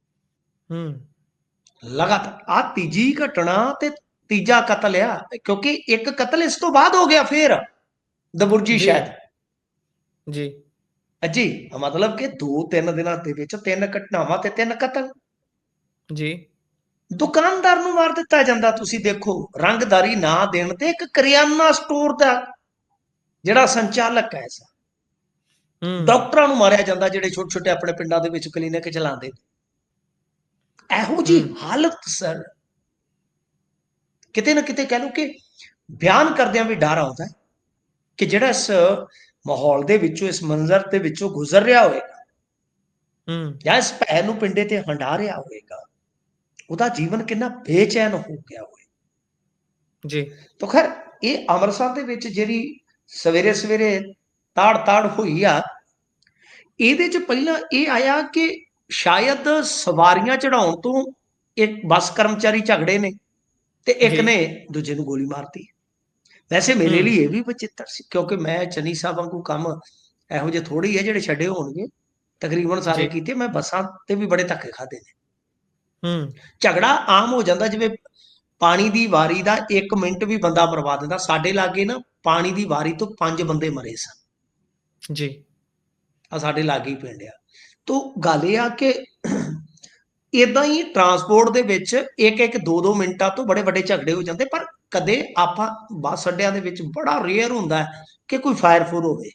ਲਗਾਤਾਰ ਆ ਤੀਜੀ ਘਟਨਾ ਤੇ ਤੀਜਾ ਕਤਲ ਆ, ਕਿਉਂਕਿ ਇੱਕ ਕਤਲ ਇਸ ਤੋਂ ਬਾਅਦ ਹੋ ਗਿਆ ਫੇਰ ਦਬੁਰਜੀ ਜੀ। ਸ਼ਾਇਦ ਜੀ। ਜੀ। ਮਤਲਬ ਕਿ 2-3 ਦਿਨਾਂ ਦੇ ਵਿੱਚ 3 ਘਟਨਾਵਾਂ ਤੇ 3 ਕਤਲ। ਜੀ। ਦੁਕਾਨਦਾਰ ਨੂੰ ਮਾਰ ਦਿੱਤਾ ਜਾਂਦਾ। ਤੁਸੀਂ ਦੇਖੋ ਰੰਗਦਾਰੀ ਨਾ ਦੇਣ ਤੇ ਇੱਕ ਕਰਿਆਨਾ ਸਟੋਰ ਦਾ ਜਿਹੜਾ ਸੰਚਾਲਕ ਹੈ, ਡਾਕਟਰਾਂ ਨੂੰ ਮਾਰਿਆ ਜਾਂਦਾ ਜਿਹੜੇ ਛੋਟੇ ਛੋਟੇ ਆਪਣੇ ਪਿੰਡਾਂ ਦੇ ਵਿੱਚ ਕਲੀਨਿਕ ਚਲਾਉਂਦੇ। ਇਹੋ ਜਿਹੀ ਹਾਲਤ ਸਰ, ਕਿਤੇ ਨਾ ਕਿਤੇ ਕਹਿ ਲਓ ਕਿ ਬਿਆਨ ਕਰਦਿਆਂ ਵੀ ਡਰ ਆਉਂਦਾ ਕਿ ਜਿਹੜਾ ਇਸ ਮਾਹੌਲ ਦੇ ਵਿੱਚੋਂ, ਇਸ ਮੰਜ਼ਰ ਦੇ ਵਿੱਚੋਂ ਗੁਜ਼ਰ ਰਿਹਾ ਹੋਏਗਾ ਜਾਂ ਇਸ ਭੈ ਨੂੰ ਪਿੰਡੇ ਤੇ ਹੰਢਾ ਰਿਹਾ ਹੋਏਗਾ, ਉਹਦਾ ਜੀਵਨ ਕਿੰਨਾ ਬੇਚੈਨ ਹੋ ਗਿਆ ਹੋਵੇ। ਜੀ। ਤਾਂ ਖੈਰ ਇਹ ਅੰਮ੍ਰਿਤਸਰ ਦੇ ਵਿੱਚ ਜਿਹੜੀ ਸਵੇਰੇ ਸਵੇਰੇ ਤਾੜ ਹੋਈ ਆ, ਇਹਦੇ ਚ ਪਹਿਲਾਂ ਇਹ ਆਇਆ ਕਿ ਸ਼ਾਇਦ ਸਵਾਰੀਆਂ ਚੜਾਉਣ ਤੋਂ ਇੱਕ ਬੱਸ ਕਰਮਚਾਰੀ ਝਗੜੇ ਨੇ ਤੇ ਇੱਕ ਨੇ ਦੂਜੇ ਨੂੰ ਗੋਲੀ ਮਾਰਤੀ। ਵੈਸੇ ਮੇਰੇ ਲਈ ਇਹ ਵੀ ਬਚਿੱਤਰ ਸੀ, ਕਿਉਂਕਿ ਮੈਂ ਚੰਨੀ ਸਾਹਿਬ ਵਾਂਗੂ ਕੰਮ ਇਹੋ ਜਿਹੇ ਥੋੜੇ ਹੀ ਹੈ ਜਿਹੜੇ ਛੱਡੇ ਹੋਣਗੇ, ਤਕਰੀਬਨ ਸਾਰੇ ਕੀਤੇ। ਮੈਂ ਬੱਸਾਂ ਤੇ ਵੀ ਬੜੇ ਧੱਕੇ ਖਾਦੇ ਨੇ। ਝਗੜਾ ਆਮ ਹੋ ਜਾਂਦਾ, ਜਿਵੇਂ ਪਾਣੀ ਦੀ ਵਾਰੀ ਦਾ 1 ਮਿੰਟ ਵੀ ਬੰਦਾ ਮਰਵਾ ਦਿੰਦਾ। ਸਾਡੇ ਲਾਗੇ ਨਾ ਪਾਣੀ ਦੀ ਵਾਰੀ ਤੋਂ 5 ਬੰਦੇ ਮਰੇ ਸਨ ਜੀ। ਆ ਸਾਡੇ ਲਾਗੇ ਹੀ ਪਿੰਡ ਆ। ਤੋ ਗੱਲ ਇਹ ਆ ਕਿ ਇਦਾਂ ਹੀ ਟਰਾਂਸਪੋਰਟ ਦੇ ਵਿੱਚ 1-1 2-2 ਮਿੰਟਾਂ ਤੋਂ ਬੜੇ ਵੱਡੇ ਝਗੜੇ ਹੋ ਜਾਂਦੇ। ਪਰ ਕਦੇ ਆਪਾਂ ਬੱਸ ਅੱਡਿਆਂ ਦੇ ਵਿੱਚ ਬੜਾ ਰੇਅਰ ਹੁੰਦਾ ਕਿ ਕੋਈ ਫਾਇਰ ਫੂਰ ਹੋਵੇ।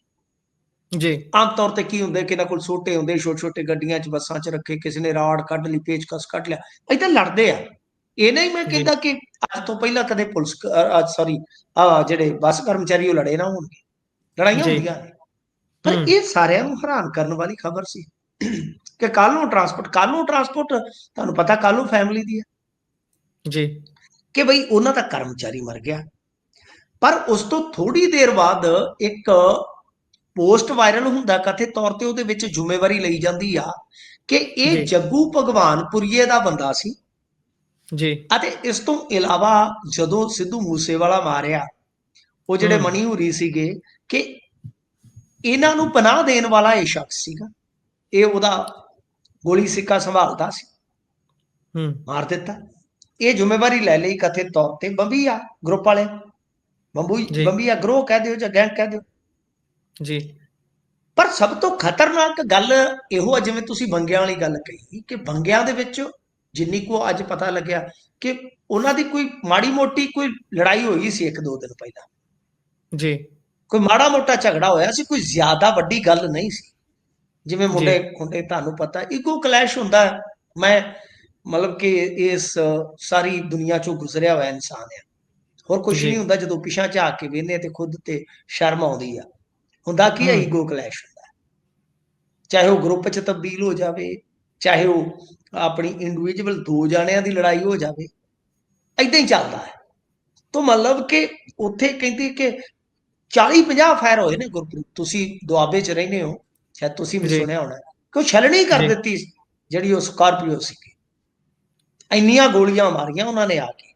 ਜੀ ਆਮ ਤੌਰ ਤੇ ਕੀ ਹੁੰਦੇ ਕਿ ਇਹਨਾਂ ਕੋਲ ਸੋਟੇ ਹੁੰਦੇ, ਛੋਟੇ ਛੋਟੇ ਗੱਡੀਆਂ 'ਚ ਬੱਸਾਂ 'ਚ ਰੱਖੇ, ਕਿਸੇ ਨੇ ਰਾੜ ਕੱਢ ਲਈ, ਪੇਚਕਸ ਕੱਢ ਲਿਆ, ਏਦਾਂ ਲੜਦੇ ਆ। ਇਹ ਨਹੀਂ ਮੈਂ ਜੀ ਕਹਿੰਦਾ ਕਿ ਅੱਜ ਤੋਂ ਪਹਿਲਾਂ ਕਦੇ ਪੁਲਿਸ ਸੌਰੀ ਜਿਹੜੇ ਬੱਸ ਕਰਮਚਾਰੀ ਉਹ ਲੜੇ ਨਾ ਹੋਣਗੇ, ਲੜਾਈਆਂ ਜੀ ਹੁੰਦੀਆਂ ਨੇ। ਪਰ ਹੂੰ ਇਹ ਸਾਰਿਆਂ ਨੂੰ ਹੈਰਾਨ ਕਰਨ ਵਾਲੀ ਖਬਰ ਸੀ ਕਿ ਕੱਲ ਨੂੰ ਟਰਾਂਸਪੋਰਟ ਤੁਹਾਨੂੰ ਪਤਾ ਕੱਲ ਨੂੰ ਫੈਮਿਲੀ ਦੀ ਹੈ ਜੀ ਕਿ ਬਈ ਉਹਨਾਂ ਦਾ ਕਰਮਚਾਰੀ ਮਰ ਗਿਆ। ਪਰ ਉਸ ਤੋਂ ਥੋੜੀ ਦੇਰ ਬਾਅਦ ਇੱਕ ਪੋਸਟ ਵਾਇਰਲ ਹੁੰਦਾ, ਕਥਿਤ ਤੌਰ ਤੇ ਉਹਦੇ ਵਿੱਚ ਜ਼ਿੰਮੇਵਾਰੀ ਲਈ ਜਾਂਦੀ ਆ ਕਿ ਜੀ ਇਹ ਜੱਗੂ ਭਗਵਾਨਪੁਰੀਏ ਦਾ ਬੰਦਾ ਸੀ। ਜੀ ਅਤੇ ਇਸ ਤੋਂ ਇਲਾਵਾ ਜਦੋਂ ਸਿੱਧੂ ਮੂਸੇਵਾਲਾ ਮਾਰਿਆ, ਉਹ ਜਿਹੜੇ ਹੂੰ ਮਣੀ ਹੁਰੀ ਸੀਗੇ ਕਿ ਇਹਨਾਂ ਨੂੰ ਪਨਾਹ ਦੇਣ ਵਾਲਾ ਇਹ ਸ਼ਖਸ ਸੀਗਾ, ਇਹ ਉਹਦਾ ਗੋਲੀ ਸਿੱਕਾ ਸੰਭਾਲਦਾ ਸੀ, ਹੂੰ ਮਾਰ ਦਿੱਤਾ। ਇਹ ਜ਼ਿੰਮੇਵਾਰੀ ਲੈ ਲਈ ਕਥਿਤ ਤੌਰ ਤੇ ਬੰਬੀਆ ਗਰੁੱਪ ਵਾਲੇ, ਜੀ ਬੰਬੀਆ ਗਰੋਹ ਕਹਿ ਦਿਓ ਜਾਂ ਗੈਂਗ ਕਹਿ ਦਿਓ। ਜੀ ਪਰ ਸਭ ਤੋਂ ਖਤਰਨਾਕ ਗੱਲ ਇਹੋ ਆ, ਜਿਵੇਂ ਤੁਸੀਂ ਬੰਗਿਆਂ ਵਾਲੀ ਗੱਲ ਕਹੀ ਕਿ ਬੰਗਿਆਂ ਦੇ ਵਿੱਚ ਜਿੰਨੀ ਕੁ ਅੱਜ ਪਤਾ ਲੱਗਿਆ ਕਿ ਉਹਨਾਂ ਦੀ ਕੋਈ ਮਾੜੀ ਮੋਟੀ ਕੋਈ ਲੜਾਈ ਹੋਈ ਸੀ 1-2 ਦਿਨ ਪਹਿਲਾਂ, ਜੀ ਕੋਈ ਮਾੜਾ ਮੋਟਾ ਝਗੜਾ ਹੋਇਆ ਸੀ, ਕੋਈ ਜ਼ਿਆਦਾ ਵੱਡੀ ਗੱਲ ਨਹੀਂ ਸੀ। ਜਿਵੇਂ ਜੀ ਮੁੰਡੇ ਖੁੰਡੇ ਤੁਹਾਨੂੰ ਪਤਾ ਈਗੋ ਕਲੈਸ਼ ਹੁੰਦਾ। ਮੈਂ ਮਤਲਬ ਕਿ ਇਸ ਸਾਰੀ ਦੁਨੀਆ ਚੋਂ ਗੁਜ਼ਰਿਆ ਹੋਇਆ ਇਨਸਾਨ ਆ, ਹੋਰ ਕੁਛ ਜੀ ਨਹੀਂ ਹੁੰਦਾ। ਜਦੋਂ ਪਿਛਾਂ ਝਾਕ ਕੇ ਵੇਖਦੇ ਤੇ ਖੁਦ ਤੇ ਸ਼ਰਮ ਆਉਂਦੀ ਆ। ਹੁੰਦਾ ਕੀ ਹੈ, ਹੂੰ ਈਗੋ ਕਲੈਸ਼ ਹੁੰਦਾ, ਚਾਹੇ ਉਹ ਗਰੁੱਪ 'ਚ ਤਬਦੀਲ ਹੋ ਜਾਵੇ, ਚਾਹੇ ਉਹ ਆਪਣੀ ਇੰਡੀਵਿਜੂਅਲ 2 ਜਾਣਿਆਂ ਦੀ ਲੜਾਈ ਹੋ ਜਾਵੇ, ਏਦਾਂ ਹੀ ਚੱਲਦਾ ਹੈ। ਤਾਂ ਮਤਲਬ ਕਿ ਉੱਥੇ ਕਹਿੰਦੇ ਕਿ 40-50 ਫਾਇਰ ਹੋਏ ਨੇ ਗੁਰਪ੍ਰੀਤ, ਤੁਸੀਂ ਦੁਆਬੇ 'ਚ ਰਹਿੰਦੇ ਹੋ, ਸ਼ਾਇਦ ਤੁਸੀਂ ਵੀ ਜੀ ਸੁਣਿਆ ਹੋਣਾ ਕਿ ਉਹ ਛਲਣੀ ਕਰ ਜੀ ਦਿੱਤੀ ਜਿਹੜੀ ਉਹ ਸਕਾਰਪੀਓ ਸੀਗੀ, ਇੰਨੀਆਂ ਗੋਲੀਆਂ ਮਾਰੀਆਂ ਉਹਨਾਂ ਨੇ ਆ ਕੇ।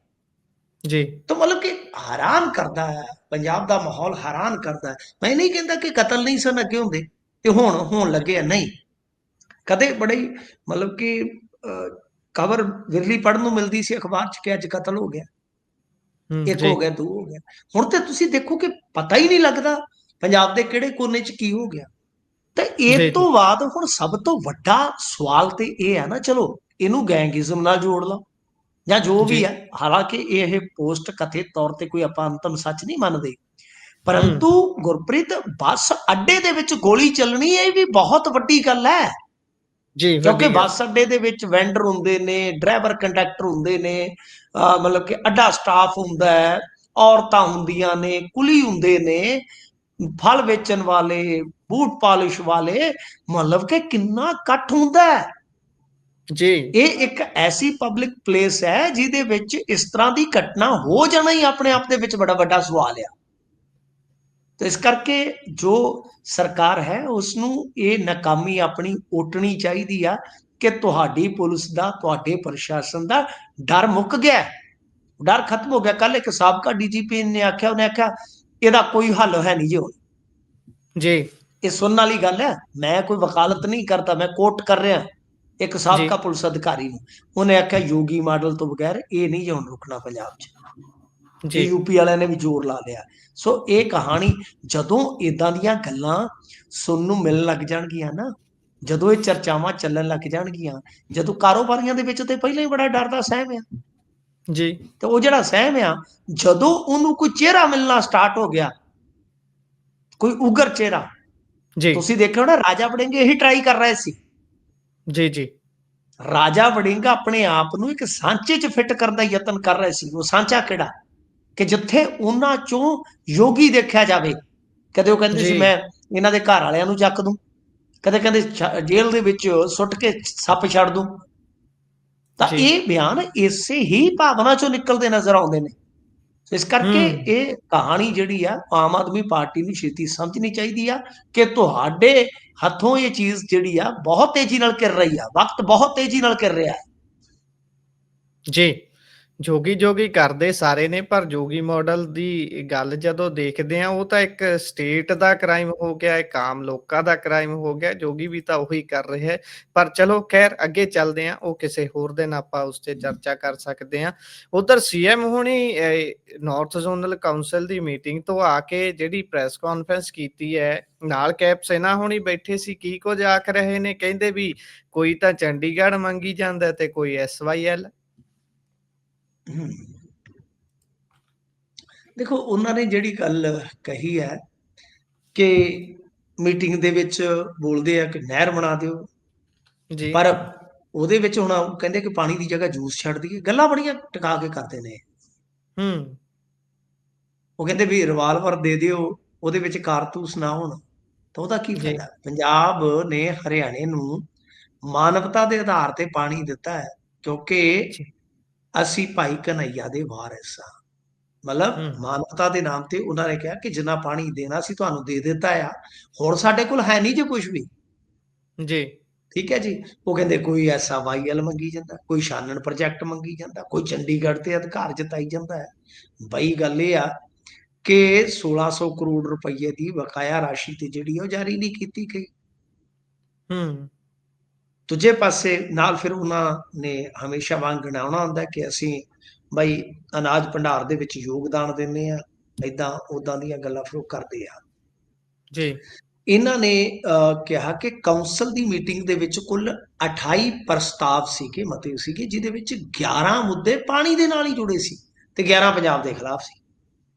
ਜੀ ਤਾਂ ਮਤਲਬ ਕਿ ਹੈਰਾਨ ਕਰਦਾ ਹੈ, ਪੰਜਾਬ ਦਾ ਮਾਹੌਲ ਹੈਰਾਨ ਕਰਦਾ ਹੈ। ਮੈਂ ਨਹੀਂ ਕਹਿੰਦਾ ਕਿ ਕਤਲ ਨਹੀਂ ਸਨ ਅੱਗੇ ਹੁੰਦੇ ਤੇ ਹੁਣ ਹੋਣ ਲੱਗੇ ਆ, ਨਹੀਂ। ਕਦੇ ਬੜੀ ਮਤਲਬ ਕਿ ਖਬਰ ਵਿਰਲੀ ਪੜ੍ਹਨ ਨੂੰ ਮਿਲਦੀ ਸੀ ਅਖਬਾਰ 'ਚ ਕਿ ਅੱਜ ਕਤਲ ਹੋ ਗਿਆ, ਇੱਕ ਜੀ ਹੋ ਗਿਆ, 2 ਹੋ ਗਿਆ। ਹੁਣ ਤੇ ਤੁਸੀਂ ਦੇਖੋ ਕਿ ਪਤਾ ਹੀ ਨਹੀਂ ਲੱਗਦਾ ਪੰਜਾਬ ਦੇ ਕਿਹੜੇ ਕੋਨੇ 'ਚ ਕੀ ਹੋ ਗਿਆ। ਤੇ ਜੀ ਇਹ ਜੀ ਤੋਂ ਬਾਅਦ ਹੁਣ ਸਭ ਤੋਂ ਵੱਡਾ ਸਵਾਲ ਤੇ ਇਹ ਹੈ ਨਾ, ਚਲੋ ਇਹਨੂੰ ਗੈਂਗਿਜ਼ਮ ਨਾਲ ਜੋੜ ਲਓ ਜਾਂ ਜੋ ਜੀ ਵੀ ਹੈ, ਹਾਲਾਂਕਿ ਇਹ ਪੋਸਟ ਕਥਿਤ ਤੌਰ ਤੇ ਕੋਈ ਆਪਾਂ ਅੰਤਮ ਸੱਚ ਨਹੀਂ ਮੰਨਦੇ, ਹੂੰ ਪਰੰਤੂ ਗੁਰਪ੍ਰੀਤ ਬੱਸ ਅੱਡੇ ਦੇ ਵਿੱਚ ਗੋਲੀ ਚੱਲਣੀ ਇਹ ਵੀ ਬਹੁਤ ਵੱਡੀ ਗੱਲ ਹੈ। ਜੀ ਕਿਉਂਕਿ ਵੱਡੀ ਗੱਲ ਬੱਸ ਅੱਡੇ ਦੇ ਵਿੱਚ ਵੈਂਡਰ ਹੁੰਦੇ ਨੇ, ਡਰਾਈਵਰ ਕੰਡਕਟਰ ਹੁੰਦੇ ਨੇ, ਮਤਲਬ ਕਿ ਅੱਡਾ ਸਟਾਫ ਹੁੰਦਾ ਹੈ, ਔਰਤਾਂ ਹੁੰਦੀਆਂ ਨੇ, ਕੁਲੀ ਹੁੰਦੇ ਨੇ, ਫਲ ਵੇਚਣ ਵਾਲੇ, ਬੂਟ ਪਾਲਿਸ਼ ਵਾਲੇ, ਮਤਲਬ ਕਿ ਕਿੰਨਾ ਇਕੱਠ ਹੁੰਦਾ ਹੈ। ਜੀ ਇਹ ਇੱਕ ਐਸੀ ਪਬਲਿਕ ਪਲੇਸ ਹੈ ਜਿਹਦੇ ਵਿੱਚ ਇਸ ਤਰ੍ਹਾਂ ਦੀ ਘਟਨਾ ਹੋ ਜਾਣਾ ਹੀ ਆਪਣੇ ਆਪ ਦੇ ਵਿੱਚ ਬੜਾ ਵੱਡਾ ਸਵਾਲ ਆ। ਤੇ ਇਸ ਕਰਕੇ ਜੋ ਸਰਕਾਰ ਹੈ ਉਸ ਨੂੰ ਇਹ ਨਾਕਾਮੀ ਆਪਣੀ ਓਟਣੀ ਚਾਹੀਦੀ ਆ ਕਿ ਤੁਹਾਡੀ ਪੁਲਿਸ ਦਾ, ਤੁਹਾਡੇ ਪ੍ਰਸ਼ਾਸਨ ਦਾ ਡਰ ਮੁੱਕ ਗਿਆ, ਡਰ ਖਤਮ ਹੋ ਗਿਆ। ਕੱਲ ਇੱਕ ਸਾਬਕਾ ਡੀਜੀਪੀ ਨੇ ਆਖਿਆ, ਉਹਨੇ ਆਖਿਆ ਇਹਦਾ ਕੋਈ ਹੱਲ ਹੈ ਨਹੀਂ ਜੀ ਹੁਣ। ਜੀ ਇਹ ਸੁਣਨ ਵਾਲੀ ਗੱਲ ਹੈ, ਮੈਂ ਕੋਈ ਵਕਾਲਤ ਨਹੀਂ ਕਰਦਾ, ਮੈਂ ਕੋਟ ਕਰ ਰਿਹਾ ਇੱਕ ਜੀ ਸਾਬਕਾ ਪੁਲਿਸ ਅਧਿਕਾਰੀ ਨੂੰ। ਉਹਨੇ ਆਖਿਆ ਯੋਗੀ ਮਾਡਲ ਤੋਂ ਬਗੈਰ ਇਹ ਨਹੀਂ ਹੁਣ ਰੁਕਣਾ ਪੰਜਾਬ 'ਚ। ਇਹ ਜੀ ਯੂਪੀ ਵਾਲਿਆਂ ਨੇ ਵੀ ਜ਼ੋਰ ਲਾ ਲਿਆ। ਸੋ ਇਹ ਕਹਾਣੀ ਜਦੋਂ ਇਦਾਂ ਦੀਆਂ ਗੱਲਾਂ ਸੁਣਨ ਨੂੰ ਮਿਲਣ ਲੱਗ ਜਾਣਗੀਆਂ ਨਾ, ਜਦੋਂ ਇਹ ਚਰਚਾਵਾਂ ਚੱਲਣ ਲੱਗ ਜਾਣਗੀਆਂ, ਜਦੋਂ ਕਾਰੋਬਾਰੀਆਂ ਦੇ ਵਿੱਚ ਤੇ ਪਹਿਲਾਂ ਹੀ ਬੜਾ ਡਰ ਦਾ ਸਹਿਮ ਆ, ਜੀ ਤੇ ਉਹ ਜਿਹੜਾ ਸਹਿਮ ਆ, ਜਦੋਂ ਉਹਨੂੰ ਕੋਈ ਚਿਹਰਾ ਮਿਲਣਾ ਸਟਾਰਟ ਹੋ ਗਿਆ, ਕੋਈ ਉਗਰ ਚਿਹਰਾ, ਜੀ ਤੁਸੀਂ ਦੇਖਿਆ ਹੋਣਾ ਰਾਜਾ ਵੜਿੰਗ ਇਹੀ ਟਰਾਈ ਕਰ ਰਹੇ ਸੀ। ਜੀ ਜੀ ਰਾਜਾ ਵੜਿੰਗ ਆਪਣੇ ਆਪ ਨੂੰ ਇੱਕ ਸਾਂਚੇ 'ਚ ਫਿੱਟ ਕਰਨ ਦਾ ਯਤਨ ਕਰ ਰਹੇ ਸੀ। ਉਹ ਸਾਂਚਾ ਕਿਹੜਾ ਕਿ ਜਿੱਥੇ ਉਹਨਾਂ ਚੋਂ ਯੋਗੀ ਦੇਖਿਆ ਜਾਵੇ। ਕਦੇ ਉਹ ਕਹਿੰਦੇ ਸੀ ਜੀ ਮੈਂ ਇਹਨਾਂ ਦੇ ਘਰ ਵਾਲਿਆਂ ਨੂੰ ਚੱਕ ਦੂੰ, ਕਦੇ ਕਹਿੰਦੇ ਜੇਲ੍ਹ ਦੇ ਵਿੱਚ ਸੁੱਟ ਕੇ ਸੱਪ ਛੱਡ ਦੂੰ। ਤਾਂ ਜੀ ਇਹ ਬਿਆਨ ਇਸੇ ਹੀ ਭਾਵਨਾ ਚੋਂ ਨਿਕਲਦੇ ਨਜ਼ਰ ਆਉਂਦੇ ਨੇ। ਇਸ ਕਰਕੇ ਹੂੰ ਇਹ ਕਹਾਣੀ ਜਿਹੜੀ ਆ ਆਮ ਆਦਮੀ ਪਾਰਟੀ ਨੂੰ ਛੇਤੀ ਸਮਝਣੀ ਚਾਹੀਦੀ ਆ ਕਿ ਤੁਹਾਡੇ ਹੱਥੋਂ ਇਹ ਚੀਜ਼ ਜਿਹੜੀ ਆ ਬਹੁਤ ਤੇਜ਼ੀ ਨਾਲ ਕਰ ਰਹੀ ਆ, ਵਕਤ ਬਹੁਤ ਤੇਜ਼ੀ ਨਾਲ ਕਰ ਰਿਹਾ ਹੈ। ਜੀ ਜੋਗੀ ਜੋਗੀ ਕਰਦੇ ਸਾਰੇ ਨੇ, ਪਰ ਜੋਗੀ ਮਾਡਲ ਦੀ ਗੱਲ ਜਦੋਂ ਦੇਖਦੇ ਆ, ਉਹ ਤਾਂ ਇੱਕ ਸਟੇਟ ਦਾ ਕ੍ਰਾਈਮ ਹੋ ਗਿਆ, ਇੱਕ ਆਮ ਲੋਕਾਂ ਦਾ ਕ੍ਰਾਈਮ ਹੋ ਗਿਆ। ਜੋਗੀ ਵੀ ਤਾਂ ਉਹੀ ਕਰ ਰਿਹਾ ਹੈ। ਪਰ ਚਲੋ ਖੈਰ ਅੱਗੇ ਚੱਲਦੇ ਆ, ਉਹ ਕਿਸੇ ਹੋਰ ਦਿਨ ਆਪਾਂ ਉਸ ਤੇ ਚਰਚਾ ਕਰ ਸਕਦੇ ਆ। ਉਧਰ ਸੀਐਮ ਹੁਣੀ ਨਾਰਥ ਜ਼ੋਨਲ ਕਾਉਂਸਲ ਦੀ ਮੀਟਿੰਗ ਤੋਂ ਆ ਕੇ ਜਿਹੜੀ ਪ੍ਰੈਸ ਕਾਨਫਰੰਸ ਕੀਤੀ ਹੈ, ਨਾਲ ਕੈਪ ਸੈਨਾ ਹੁਣੀ ਬੈਠੇ ਸੀ। ਕੀ ਕੁਝ ਆਖ ਰਹੇ ਨੇ? ਕਹਿੰਦੇ ਵੀ ਕੋਈ ਤਾਂ ਚੰਡੀਗੜ੍ਹ ਮੰਗੀ ਜਾਂਦਾ ਤੇ ਕੋਈ SYL। ਦੇਖੋ ਉਹਨਾਂ ਨੇ ਜਿਹੜੀ ਗੱਲ ਕਹੀ ਹੈ ਕਿ ਮੀਟਿੰਗ ਦੇ ਵਿੱਚ ਬੋਲਦੇ ਆ ਕਿ ਨਹਿਰ ਬਣਾ ਦਿਓ, ਜੀ। ਪਰ ਉਹਦੇ ਵਿੱਚ ਹੁਣ ਉਹ ਕਹਿੰਦੇ ਕਿ ਪਾਣੀ ਦੀ ਜਗ੍ਹਾ ਜੂਸ ਛੱਡ ਦਈਏ। ਗੱਲਾਂ ਬੜੀਆਂ ਟਿਕਾ ਕੇ ਕਰਦੇ ਨੇ। ਹੂੰ। ਉਹ ਕਹਿੰਦੇ ਵੀ ਰਿਵਾਲਵਰ ਦੇ ਦਿਓ, ਉਹਦੇ ਵਿੱਚ ਕਾਰਤੂਸ ਨਾ ਹੋਣ, ਤਾਂ ਉਹਦਾ ਕੀ ਜੀ, ਫਾਇਦਾ? ਪੰਜਾਬ ਨੇ ਹਰਿਆਣੇ ਨੂੰ ਮਾਨਵਤਾ ਦੇ ਆਧਾਰ ਤੇ ਪਾਣੀ ਦਿੱਤਾ ਹੈ, ਕਿਉਂਕਿ ਜੀ। ਅਸੀਂ ਭਾਈ ਕਨ੍ਹਈਆ ਦੇ ਵਾਰਿਸ ਹਾਂ। ਮਤਲਬ ਹੂੰ। ਮਾਨਵਤਾ ਦੇ ਨਾਮ ਤੇ ਉਹਨਾਂ ਨੇ ਕਿਹਾ ਕਿ ਜਿੰਨਾ ਪਾਣੀ ਦੇਣਾ ਸੀ ਤੁਹਾਨੂੰ ਦੇ ਦਿੱਤਾ ਆ, ਹੁਣ ਸਾਡੇ ਕੋਲ ਹੈ ਨਹੀਂ ਜੇ ਕੁਝ ਵੀ। ਜੀ। ਠੀਕ ਹੈ ਜੀ। ਉਹ ਕਹਿੰਦੇ ਕੋਈ SYL ਮੰਗੀ ਜਾਂਦਾ, ਕੋਈ ਛਾਨਣ ਪ੍ਰੋਜੈਕਟ ਮੰਗੀ ਜਾਂਦਾ, ਕੋਈ ਚੰਡੀਗੜ੍ਹ ਤੇ ਅਧਿਕਾਰ ਜਤਾਈ ਜਾਂਦਾ ਹੈ। ਬਈ ਗੱਲ ਇਹ ਆ ਕਿ 1600 ਕਰੋੜ ਰੁਪਏ ਦੀ ਬਕਾਇਆ ਰਾਸ਼ੀ ਤੇ ਜਿਹੜੀ ਉਹ ਜਾਰੀ ਨਹੀਂ ਕੀਤੀ ਗਈ। ਹੂੰ। ਦੂਜੇ ਪਾਸੇ ਨਾਲ ਫਿਰ ਉਹਨਾਂ ਨੇ ਹਮੇਸ਼ਾ ਵਾਂਗ ਗਣਾਉਣਾ ਹੁੰਦਾ ਕਿ ਅਸੀਂ ਬਈ ਅਨਾਜ ਭੰਡਾਰ ਦੇ ਵਿੱਚ ਯੋਗਦਾਨ ਦਿੰਦੇ ਆ, ਏਦਾਂ ਉਦਾਂ ਦੀਆਂ ਗੱਲਾਂ ਫਿਰ ਉਹ ਕਰਦੇ ਆ। ਜੀ। ਇਹਨਾਂ ਨੇ ਕਿਹਾ ਕਿ ਕੌਂਸਲ ਦੀ ਮੀਟਿੰਗ ਦੇ ਵਿੱਚ ਕੁੱਲ 28 ਪ੍ਰਸਤਾਵ ਸੀਗੇ, ਮਤੇ ਸੀਗੇ, ਜਿਹਦੇ ਵਿੱਚ 11 ਮੁੱਦੇ ਪਾਣੀ ਦੇ ਨਾਲ ਹੀ ਜੁੜੇ ਸੀ ਤੇ 11 ਪੰਜਾਬ ਦੇ ਖਿਲਾਫ ਸੀ।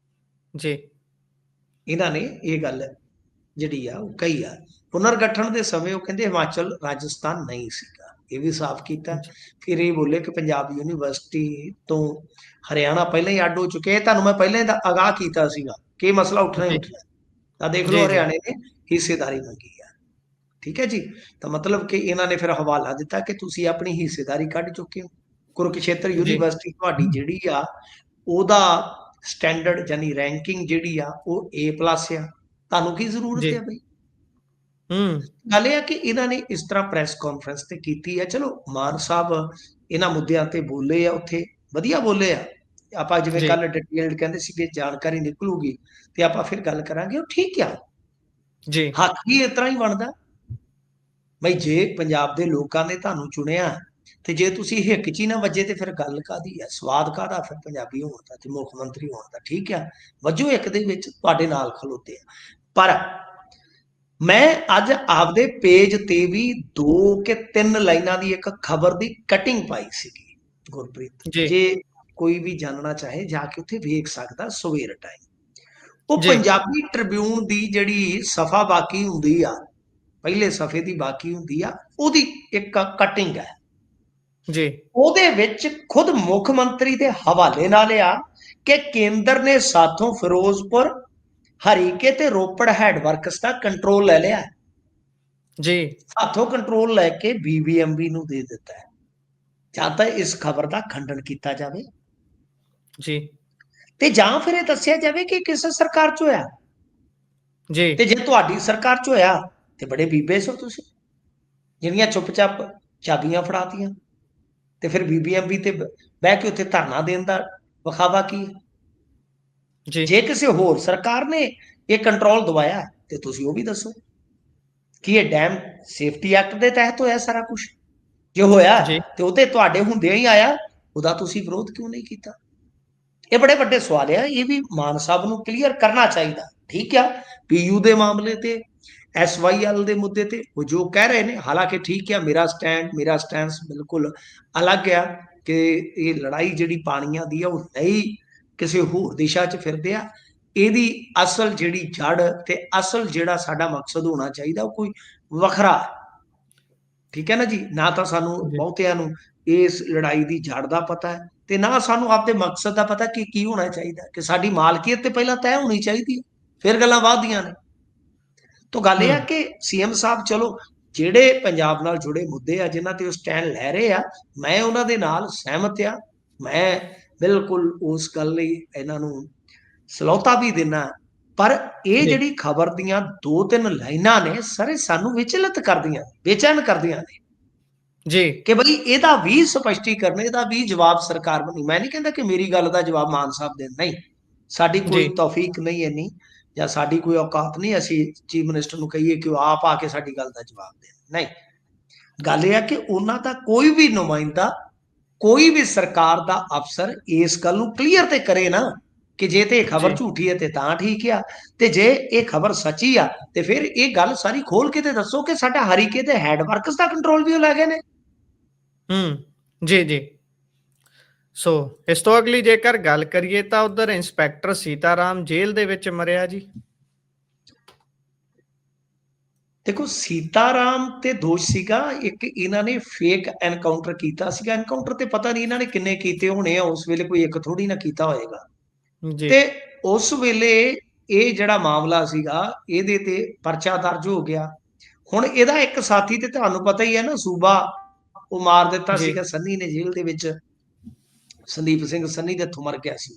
ਜੀ। ਇਹਨਾਂ ਨੇ ਇਹ ਗੱਲ ਜਿਹੜੀ ਆ ਉਹ ਕਹੀ ਆ। ਪੁਨਰਗਠਨ ਦੇ ਸਮੇਂ ਉਹ ਕਹਿੰਦੇ ਹਿਮਾਚਲ ਰਾਜਸਥਾਨ ਨਹੀਂ ਸੀਗਾ, ਇਹ ਵੀ ਸਾਫ਼ ਕੀਤਾ। ਜੀ। ਫਿਰ ਇਹ ਬੋਲੇ ਕਿ ਪੰਜਾਬ ਯੂਨੀਵਰਸਿਟੀ ਤੋਂ ਹਰਿਆਣਾ ਪਹਿਲਾਂ ਹੀ ਅੱਡ ਹੋ ਚੁੱਕੇ। ਤੁਹਾਨੂੰ ਮੈਂ ਪਹਿਲਾਂ ਹੀ ਆਗਾਹ ਕੀਤਾ ਸੀਗਾ ਕਿ ਇਹ ਮਸਲਾ ਉੱਠਣਾ ਹੀ ਜੀ। ਉੱਠਣਾ। ਤਾਂ ਦੇਖ ਲਓ ਜੀ। ਜੀ। ਹਰਿਆਣੇ ਨੇ ਹਿੱਸੇਦਾਰੀ ਮੰਗੀ ਆ। ਠੀਕ ਹੈ ਜੀ। ਤਾਂ ਮਤਲਬ ਕਿ ਇਹਨਾਂ ਨੇ ਫਿਰ ਹਵਾਲਾ ਦਿੱਤਾ ਕਿ ਤੁਸੀਂ ਆਪਣੀ ਹਿੱਸੇਦਾਰੀ ਕੱਢ ਚੁੱਕੇ ਹੋ। ਕੁਰੂਕਸ਼ੇਤਰ ਜੀ। ਯੂਨੀਵਰਸਿਟੀ ਤੁਹਾਡੀ ਜਿਹੜੀ ਆ ਉਹਦਾ ਸਟੈਂਡਰਡ ਯਾਨੀ ਰੈਂਕਿੰਗ ਜਿਹੜੀ ਆ ਉਹ A+ ਆ। ਤੁਹਾਨੂੰ ਕੀ ਜ਼ਰੂਰਤ ਜੀ। ਹੈ ਬਈ? ਹੂੰ। ਗੱਲ ਇਹ ਆ ਕਿ ਇਹਨਾਂ ਨੇ ਇਸ ਤਰ੍ਹਾਂ ਪ੍ਰੈਸ ਕਾਨਫਰੰਸ ਤੇ ਕੀਤੀ ਹੈ। ਚਲੋ ਮਾਨ ਸਾਹਿਬ ਇਹਨਾਂ ਮੁੱਦਿਆਂ ਤੇ ਬੋਲੇ ਆ, ਉੱਥੇ ਵਧੀਆ ਬੋਲੇ ਆ। ਆਪਾਂ ਜਿਵੇਂ ਜੀ। ਕੱਲ ਡਿਟੇਲਡ ਕਹਿੰਦੇ ਸੀ ਕਿ ਜਾਣਕਾਰੀ ਨਿਕਲੂਗੀ ਤੇ ਆਪਾਂ ਫਿਰ ਗੱਲ ਕਰਾਂਗੇ। ਉਹ ਠੀਕ ਆ, ਜੀ। ਹੱਕ ਵੀ ਇਸ ਤਰ੍ਹਾਂ ਹੀ ਬਣਦਾ। ਬਈ ਜੇ ਪੰਜਾਬ ਦੇ ਲੋਕਾਂ ਨੇ ਤੁਹਾਨੂੰ ਚੁਣਿਆ ਤੇ ਜੇ ਤੁਸੀਂ ਹਿੱਕ 'ਚ ਹੀ ਨਾ ਵੱਜੇ ਤੇ ਫਿਰ ਗੱਲ ਕਾਹਦੀ ਆ? ਸਵਾਦ ਕਾਹਦਾ ਫਿਰ ਪੰਜਾਬੀ ਹੋਣ ਦਾ ਤੇ ਮੁੱਖ ਮੰਤਰੀ ਹੋਣ ਦਾ? ਠੀਕ ਆ, ਵੱਜੋ ਇੱਕ ਦੇ ਵਿੱਚ, ਤੁਹਾਡੇ ਨਾਲ ਖਲੋਤੇ ਆ। ਪਰ ਮੈਂ ਅੱਜ ਆਪਦੇ ਪੇਜ ਤੇ ਵੀ 2 ਕਿ 3 ਲਾਈਨਾਂ ਦੀ ਇੱਕ ਖਬਰ ਦੀ ਕਟਿੰਗ ਪਾਈ ਸੀਗੀ ਗੁਰਪ੍ਰੀਤ। ਜੀ। ਜੇ ਕੋਈ ਵੀ ਜਾਣਨਾ ਚਾਹੇ ਜਾ ਕੇ ਉੱਥੇ ਵੇਖ ਸਕਦਾ ਸਵੇਰ ਟਾਈਮ। ਉਹ ਜੀ। ਪੰਜਾਬੀ ਟ੍ਰਿਬਿਊਨ ਦੀ ਜਿਹੜੀ ਸਫਾ ਬਾਕੀ ਹੁੰਦੀ ਆ, ਪਹਿਲੇ ਸਫੇ ਦੀ ਬਾਕੀ ਹੁੰਦੀ ਆ, ਉਹਦੀ ਇੱਕ ਕਟਿੰਗ ਹੈ। ਜੀ। ਉਹਦੇ ਵਿੱਚ ਖੁਦ ਮੁੱਖ ਮੰਤਰੀ ਦੇ ਹਵਾਲੇ ਨਾਲ ਆ ਕਿ ਕੇਂਦਰ ਨੇ ਸਾਥੋਂ ਫਿਰੋਜ਼ਪੁਰ, ਹਰੀਕੇ ਤੇ ਰੋਪੜ ਹੈਡਵਰਕਸ ਦਾ ਕੰਟਰੋਲ ਲੈ ਲਿਆ। ਜੀ। ਸਾਥੋਂ ਕੰਟਰੋਲ ਲੈ ਕੇ BBMB ਨੂੰ ਦੇ ਦਿੱਤਾ ਹੈ। ਜਾਂ ਤਾਂ ਇਸ ਖਬਰ ਦਾ ਖੰਡਨ ਕੀਤਾ ਜਾਵੇ ਜੀ। ਤੇ ਜਾਂ ਫਿਰ ਇਹ ਦੱਸਿਆ ਜਾਵੇ ਕਿ ਕਿਸ ਸਰਕਾਰ 'ਚ ਹੋਇਆ। ਜੀ। ਤੇ ਜੇ ਤੁਹਾਡੀ ਸਰਕਾਰ 'ਚ ਹੋਇਆ ਤੇ ਬੜੇ ਬੀਬੇ ਸੋ ਤੁਸੀਂ, ਜਿਹੜੀਆਂ ਚੁੱਪ-ਚਾਪ ਚਾਬੀਆਂ ਫੜਾਤੀਆਂ। ਤੇ ਫਿਰ BBMB ਤੇ ਬਹਿ ਕੇ ਉੱਥੇ ਧਰਨਾ ਦੇਣ ਦਾ ਵਿਖਾਵਾ ਕੀ ਹੈ? ਜੀ। ਜੇ ਕਿਸੇ ਹੋਰ ਸਰਕਾਰ ਨੇ ਇਹ ਕੰਟਰੋਲ ਦਵਾਇਆ ਤੇ ਤੁਸੀਂ ਉਹ ਵੀ ਦੱਸੋ ਕਿ ਇਹ ਡੈਮ ਸੇਫਟੀ ਐਕਟ ਦੇ ਤਹਿਤ ਹੋਇਆ ਸਾਰਾ ਕੁਝ। ਜੇ ਹੋਇਆ ਜੀ। ਤੇ ਉਹ ਤੇ ਤੁਹਾਡੇ ਹੁੰਦਿਆਂ ਹੀ ਆਇਆ, ਉਹਦਾ ਤੁਸੀਂ ਵਿਰੋਧ ਕਿਉਂ ਨਹੀਂ ਕੀਤਾ? ਇਹ ਬੜੇ ਵੱਡੇ ਸਵਾਲ ਆ। ਇਹ ਵੀ ਮਾਨ ਸਾਹਿਬ ਨੂੰ ਕਲੀਅਰ ਕਰਨਾ ਚਾਹੀਦਾ। ਠੀਕ ਆ, PU ਦੇ ਮਾਮਲੇ ਤੇ, SYL ਦੇ ਮੁੱਦੇ ਤੇ ਉਹ ਜੋ ਕਹਿ ਰਹੇ ਨੇ, ਹਾਲਾਂਕਿ ਠੀਕ ਆ, ਮੇਰਾ ਸਟੈਂਸ ਬਿਲਕੁਲ ਅਲੱਗ ਆ ਕਿ ਇਹ ਲੜਾਈ ਜਿਹੜੀ ਪਾਣੀਆਂ ਦੀ ਆ ਉਹ ਨਹੀਂ ਕਿਸੇ ਹੋਰ ਦਿਸ਼ਾ 'ਚ ਫਿਰਦੇ ਆ। ਇਹਦੀ ਅਸਲ ਜਿਹੜੀ ਜੜ ਤੇ ਅਸਲ ਜਿਹੜਾ ਸਾਡਾ ਮਕਸਦ ਹੋਣਾ ਚਾਹੀਦਾ ਉਹ ਕੋਈ ਵੱਖਰਾ। ਠੀਕ ਹੈ ਨਾ ਜੀ। ਨਾ ਤਾਂ ਸਾਨੂੰ ਜੀ। ਬਹੁਤਿਆਂ ਨੂੰ ਇਸ ਲੜਾਈ ਦੀ ਜੜ ਦਾ ਪਤਾ ਹੈ ਤੇ ਨਾ ਸਾਨੂੰ ਆਪਦੇ ਮਕਸਦ ਦਾ ਪਤਾ ਕਿ ਕੀ ਹੋਣਾ ਚਾਹੀਦਾ। ਕਿ ਸਾਡੀ ਮਾਲਕੀਅਤ ਤੇ ਪਹਿਲਾਂ ਤੈਅ ਹੋਣੀ ਚਾਹੀਦੀ ਹੈ, ਫਿਰ ਗੱਲਾਂ ਵੱਧਦੀਆਂ ਨੇ। ਤਾਂ ਗੱਲ ਇਹ ਆ ਹੂੰ। ਕਿ CM ਸਾਹਿਬ ਚਲੋ ਜਿਹੜੇ ਪੰਜਾਬ ਨਾਲ ਜੁੜੇ ਮੁੱਦੇ ਆ ਜਿਨ੍ਹਾਂ ਤੇ ਉਹ ਸਟੈਂਡ ਲੈ ਰਹੇ ਆ, ਮੈਂ ਉਹਨਾਂ ਦੇ ਨਾਲ ਸਹਿਮਤ ਆ। ਮੈਂ ਬਿਲਕੁਲ ਉਸ ਗੱਲ ਲਈ ਇਹਨਾਂ ਨੂੰ ਸਲਾਹੁਤਾ ਵੀ ਦਿੰਦਾ। ਪਰ ਇਹ ਜੀ। ਜਿਹੜੀ ਖਬਰ ਦੀਆਂ 2-3 ਲਾਈਨਾਂ ਨੇ ਸਾਰੇ ਸਾਨੂੰ ਵਿਚਲਿਤ ਕਰਦੀਆਂ, ਬੇਚੈਨ ਕਰਦੀਆਂ ਨੇ ਜੀ। ਕਿ ਬਈ ਇਹਦਾ ਵੀ ਸਪਸ਼ਟੀਕਰਨ, ਇਹਦਾ ਵੀ ਜਵਾਬ ਸਰਕਾਰ ਬਣੀ। ਮੈਂ ਨਹੀਂ ਕਹਿੰਦਾ ਕਿ ਮੇਰੀ ਗੱਲ ਦਾ ਜਵਾਬ ਮਾਨ ਸਾਹਿਬ ਦੇਣ, ਨਹੀਂ, ਸਾਡੀ ਜੀ। ਕੋਈ ਤੌਫੀਕ ਨਹੀਂ ਇੰਨੀ ਜਾਂ ਸਾਡੀ ਕੋਈ ਔਕਾਤ ਨਹੀਂ ਅਸੀਂ ਚੀਫ ਮਿਨਿਸਟਰ ਨੂੰ ਕਹੀਏ ਕਿ ਉਹ ਆਪ ਆ ਕੇ ਸਾਡੀ ਗੱਲ ਦਾ ਜਵਾਬ ਦੇਣ। ਨਹੀਂ, ਗੱਲ ਇਹ ਆ ਕਿ ਉਹਨਾਂ ਦਾ ਕੋਈ ਵੀ ਨੁਮਾਇੰਦਾ, ਕੋਈ ਵੀ ਸਰਕਾਰ ਦਾ ਅਫਸਰ ਇਸ ਗੱਲ ਨੂੰ ਕਲੀਅਰ ਤੇ ਕਰੇ ਨਾ ਕਿ ਜੇ ਤੇ ਇਹ ਖਬਰ ਜੀ। ਝੂਠੀ ਹੈ ਤੇ ਤਾਂ ਠੀਕ ਆ, ਤੇ ਜੇ ਇਹ ਖਬਰ ਸੱਚੀ ਆ ਤੇ ਫਿਰ ਇਹ ਗੱਲ ਸਾਰੀ ਖੋਲ ਕੇ ਤੇ ਦੱਸੋ ਕਿ ਸਾਡਾ ਹਰੀਕੇ ਤੇ ਹੈਡਵਰਕਸ ਦਾ ਕੰਟਰੋਲ ਵੀ ਉਹ ਲੈ ਗਏ ਨੇ। ਹੂੰ। ਜੀ। ਜੀ। ਸੋ ਇਸ ਤੋਂ ਅਗਲੀ ਜੇਕਰ ਗੱਲ ਕਰੀਏ ਤਾਂ ਉਧਰ ਇੰਸਪੈਕਟਰ ਸੀਤਾਰਾਮ ਜੇਲ੍ਹ ਦੇ ਵਿੱਚ ਮਰਿਆ ਜੀ। ਦੇਖੋ ਸੀਤਾਰਾਮ ਤੇ ਦੋਸ਼ ਸੀਗਾ, ਇੱਕ ਇਹਨਾਂ ਨੇ ਫੇਕ ਐਨਕਾਊਂਟਰ ਕੀਤਾ ਸੀਗਾ। ਐਨਕਾਊਂਟਰ ਤੇ ਪਤਾ ਨਹੀਂ ਇਹਨਾਂ ਨੇ ਕਿੰਨੇ ਕੀਤੇ ਹੋਣੇ ਆ, ਉਸ ਵੇਲੇ ਕੋਈ ਇੱਕ ਥੋੜੀ ਨਾ ਕੀਤਾ ਹੋਏਗਾ। ਜੀ, ਤੇ ਉਸ ਵੇਲੇ ਇਹ ਜਿਹੜਾ ਮਾਮਲਾ ਸੀਗਾ ਇਹਦੇ ਤੇ ਪਰਚਾ ਦਰਜ ਹੋ ਗਿਆ। ਹੁਣ ਇਹਦਾ ਇੱਕ ਸਾਥੀ ਤੇ ਤੁਹਾਨੂੰ ਪਤਾ ਹੀ ਹੈ ਨਾ, ਸੂਬਾ ਉਹ ਮਾਰ ਦਿੱਤਾ ਜੀ, ਸੀਗਾ ਸੰਨੀ ਨੇ ਜੇਲ੍ਹ ਦੇ ਵਿੱਚ। ਸੰਦੀਪ ਸਿੰਘ ਸੰਨੀ ਦੇ ਹੱਥੋਂ ਮਰ ਗਿਆ ਸੀ।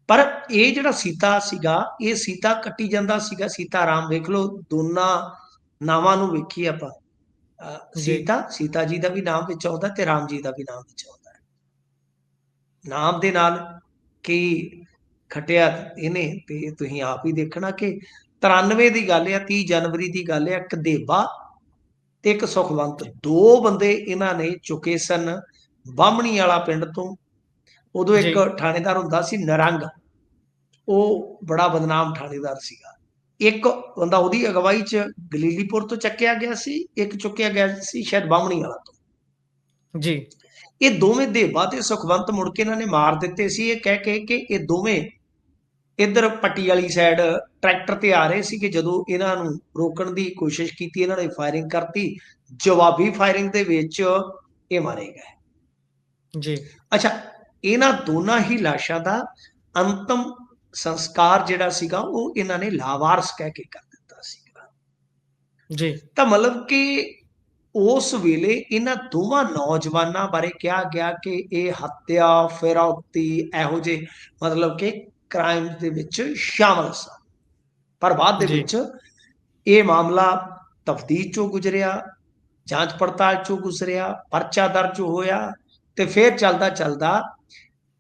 ਪਰ ਇਹ ਜਿਹੜਾ ਸੀਤਾ ਸੀਗਾ, ਇਹ ਸੀਤਾ ਕੱਟੀ ਜਾਂਦਾ ਸੀਗਾ। ਸੀਤਾ ਰਾਮ ਵੇਖ ਲਓ, ਦੋਨਾਂ ਨਾਵਾਂ ਨੂੰ ਵੇਖੀ ਆਪਾਂ, ਜੀ, ਸੀਤਾ ਜੀ ਦਾ ਵੀ ਨਾਮ ਵਿੱਚ ਆਉਂਦਾ ਤੇ ਰਾਮ ਜੀ ਦਾ ਵੀ ਨਾਮ ਵਿੱਚ ਆਉਂਦਾ। ਨਾਮ ਦੇ ਨਾਲ ਕੀ ਖਟਿਆ ਇਹਨੇ ਤੇ ਤੁਸੀਂ ਆਪ ਹੀ ਦੇਖਣਾ ਕਿ 93 ਦੀ ਗੱਲ ਆ, 30 ਜਨਵਰੀ ਦੀ ਗੱਲ ਆ। ਇੱਕ ਦੇਬਾ ਤੇ ਇੱਕ ਸੁਖਵੰਤ, ਦੋ ਬੰਦੇ ਇਹਨਾਂ ਨੇ ਚੁੱਕੇ ਸਨ ਬਾਹਮਣੀ ਵਾਲਾ ਪਿੰਡ ਤੋਂ। ਉਦੋਂ ਜੀ, ਇੱਕ ਥਾਣੇਦਾਰ ਹੁੰਦਾ ਸੀ ਨਿਰੰਗ, ਉਹ ਬੜਾ ਬਦਨਾਮ ਥਾਣੇਦਾਰ ਸੀਗਾ। ਇੱਕ ਬੰਦਾ ਉਹਦੀ ਅਗਵਾਈ 'ਚ ਗਲੀਲੀਪੁਰ ਤੋਂ ਚੱਕਿਆ ਗਿਆ ਸੀ, ਇੱਕ ਚੁੱਕਿਆ ਗਿਆ ਸੀ ਸ਼ਾਇਦ ਬਾਹਮਣੀ ਵਾਲਾ ਤੋਂ। ਜੀ, ਇਹ ਦੋਵੇਂ ਦੇਬਾ ਤੇ ਸੁਖਵੰਤ ਮੁੜ ਕੇ ਇਹਨਾਂ ਨੇ ਮਾਰ ਦਿੱਤੇ ਸੀ, ਇਹ ਕਹਿ ਕੇ ਕਿ ਇਹ ਦੋਵੇਂ ਇੱਧਰ ਪੱਟੀ ਵਾਲੀ ਸਾਈਡ ਟਰੈਕਟਰ ਤੇ ਆ ਰਹੇ ਸੀ ਕਿ ਜਦੋਂ ਇਹਨਾਂ ਨੂੰ ਰੋਕਣ ਦੀ ਕੋਸ਼ਿਸ਼ ਕੀਤੀ, ਇਹਨਾਂ ਨੇ ਫਾਇਰਿੰਗ ਕਰਤੀ। ਜਵਾਬੀ ਫਾਇਰਿੰਗ ਦੇ ਵਿੱਚ ਇਹ ਮਾਰੇ ਗਏ। ਜੀ, ਅੱਛਾ, ਇਹਨਾਂ ਦੋਨਾਂ ਹੀ ਲਾਸ਼ਾਂ ਦਾ ਅੰਤਮ ਸੰਸਕਾਰ ਜਿਹੜਾ ਸੀਗਾ ਉਹ ਇਹਨਾਂ ਨੇ ਲਾਵਾਰਸ ਕਹਿ ਕੇ ਕਰ ਦਿੱਤਾ ਸੀਗਾ। ਜੀ, ਤਾਂ ਮਤਲਬ ਕਿ ਉਸ ਵੇਲੇ ਇਹਨਾਂ ਦੋਵਾਂ ਨੌਜਵਾਨਾਂ ਬਾਰੇ ਕਿਹਾ ਗਿਆ ਕਿ ਇਹ ਹੱਤਿਆ, ਫਿਰੌਤੀ, ਇਹੋ ਜਿਹੇ ਮਤਲਬ ਕਿ ਕ੍ਰਾਈਮ ਦੇ ਵਿੱਚ ਸ਼ਾਮਲ ਸਨ। ਪਰ ਬਾਅਦ ਦੇ ਜੀ, ਵਿੱਚ ਇਹ ਮਾਮਲਾ ਤਫਤੀਸ਼ ਚੋਂ ਗੁਜ਼ਰਿਆ, ਜਾਂਚ ਪੜਤਾਲ ਚੋਂ ਗੁਜ਼ਰਿਆ, ਪਰਚਾ ਦਰਜ ਹੋਇਆ ਤੇ ਫਿਰ ਚੱਲਦਾ ਚੱਲਦਾ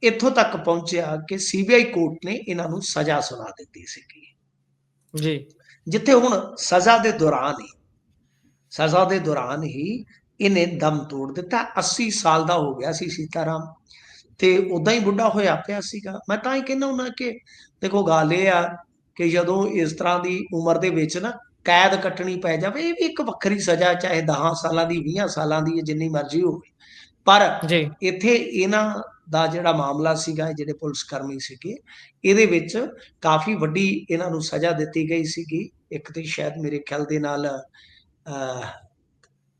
ਇੱਥੋਂ ਤੱਕ ਪਹੁੰਚਿਆ ਕਿ ਸੀਬੀਆਈ ਕੋਰਟ ਨੇ ਇਹਨਾਂ ਨੂੰ ਸਜ਼ਾ ਸੁਣਾ ਦਿੱਤੀ ਸੀਗੀ। ਜੀ, ਜਿੱਥੇ ਹੁਣ ਸਜ਼ਾ ਦੇ ਦੌਰਾਨ ਹੀ ਇਹਨੇ ਦਮ ਤੋੜ ਦਿੱਤਾ। 80 ਸਾਲ ਦਾ ਹੋ ਗਿਆ ਸੀ ਸੀਤਾਰਾਮ ਤੇ ਉਦਾਂ ਹੀ ਬੁੱਢਾ ਹੋਇਆ ਪਿਆ ਸੀਗਾ। ਮੈਂ ਤਾਂ ਹੀ ਕਹਿੰਦਾ ਹੁੰਦਾ ਕਿ ਦੇਖੋ ਗੱਲ ਇਹ ਆ ਕਿ ਜਦੋਂ ਇਸ ਤਰ੍ਹਾਂ ਦੀ ਉਮਰ ਦੇ ਵਿੱਚ ਨਾ ਕੈਦ ਕੱਟਣੀ ਪੈ ਜਾਵੇ, ਇਹ ਵੀ ਇੱਕ ਵੱਖਰੀ ਸਜ਼ਾ, ਚਾਹੇ 10 ਸਾਲਾਂ ਦੀ, 20 ਸਾਲਾਂ ਦੀ, ਜਿੰਨੀ ਮਰਜ਼ੀ ਹੋਵੇ। ਪਰ ਜੀ, ਇੱਥੇ ਇਹਨਾਂ ਦਾ ਜਿਹੜਾ ਮਾਮਲਾ ਸੀਗਾ, ਜਿਹੜੇ ਪੁਲਿਸ ਕਰਮੀ ਸੀਗੇ, ਇਹਦੇ ਵਿੱਚ ਕਾਫੀ ਵੱਡੀ ਇਹਨਾਂ ਨੂੰ ਸਜ਼ਾ ਦਿੱਤੀ ਗਈ ਸੀਗੀ। ਇੱਕ ਤੇ ਸ਼ਾਇਦ ਮੇਰੇ ਖਿਆਲ ਦੇ ਨਾਲ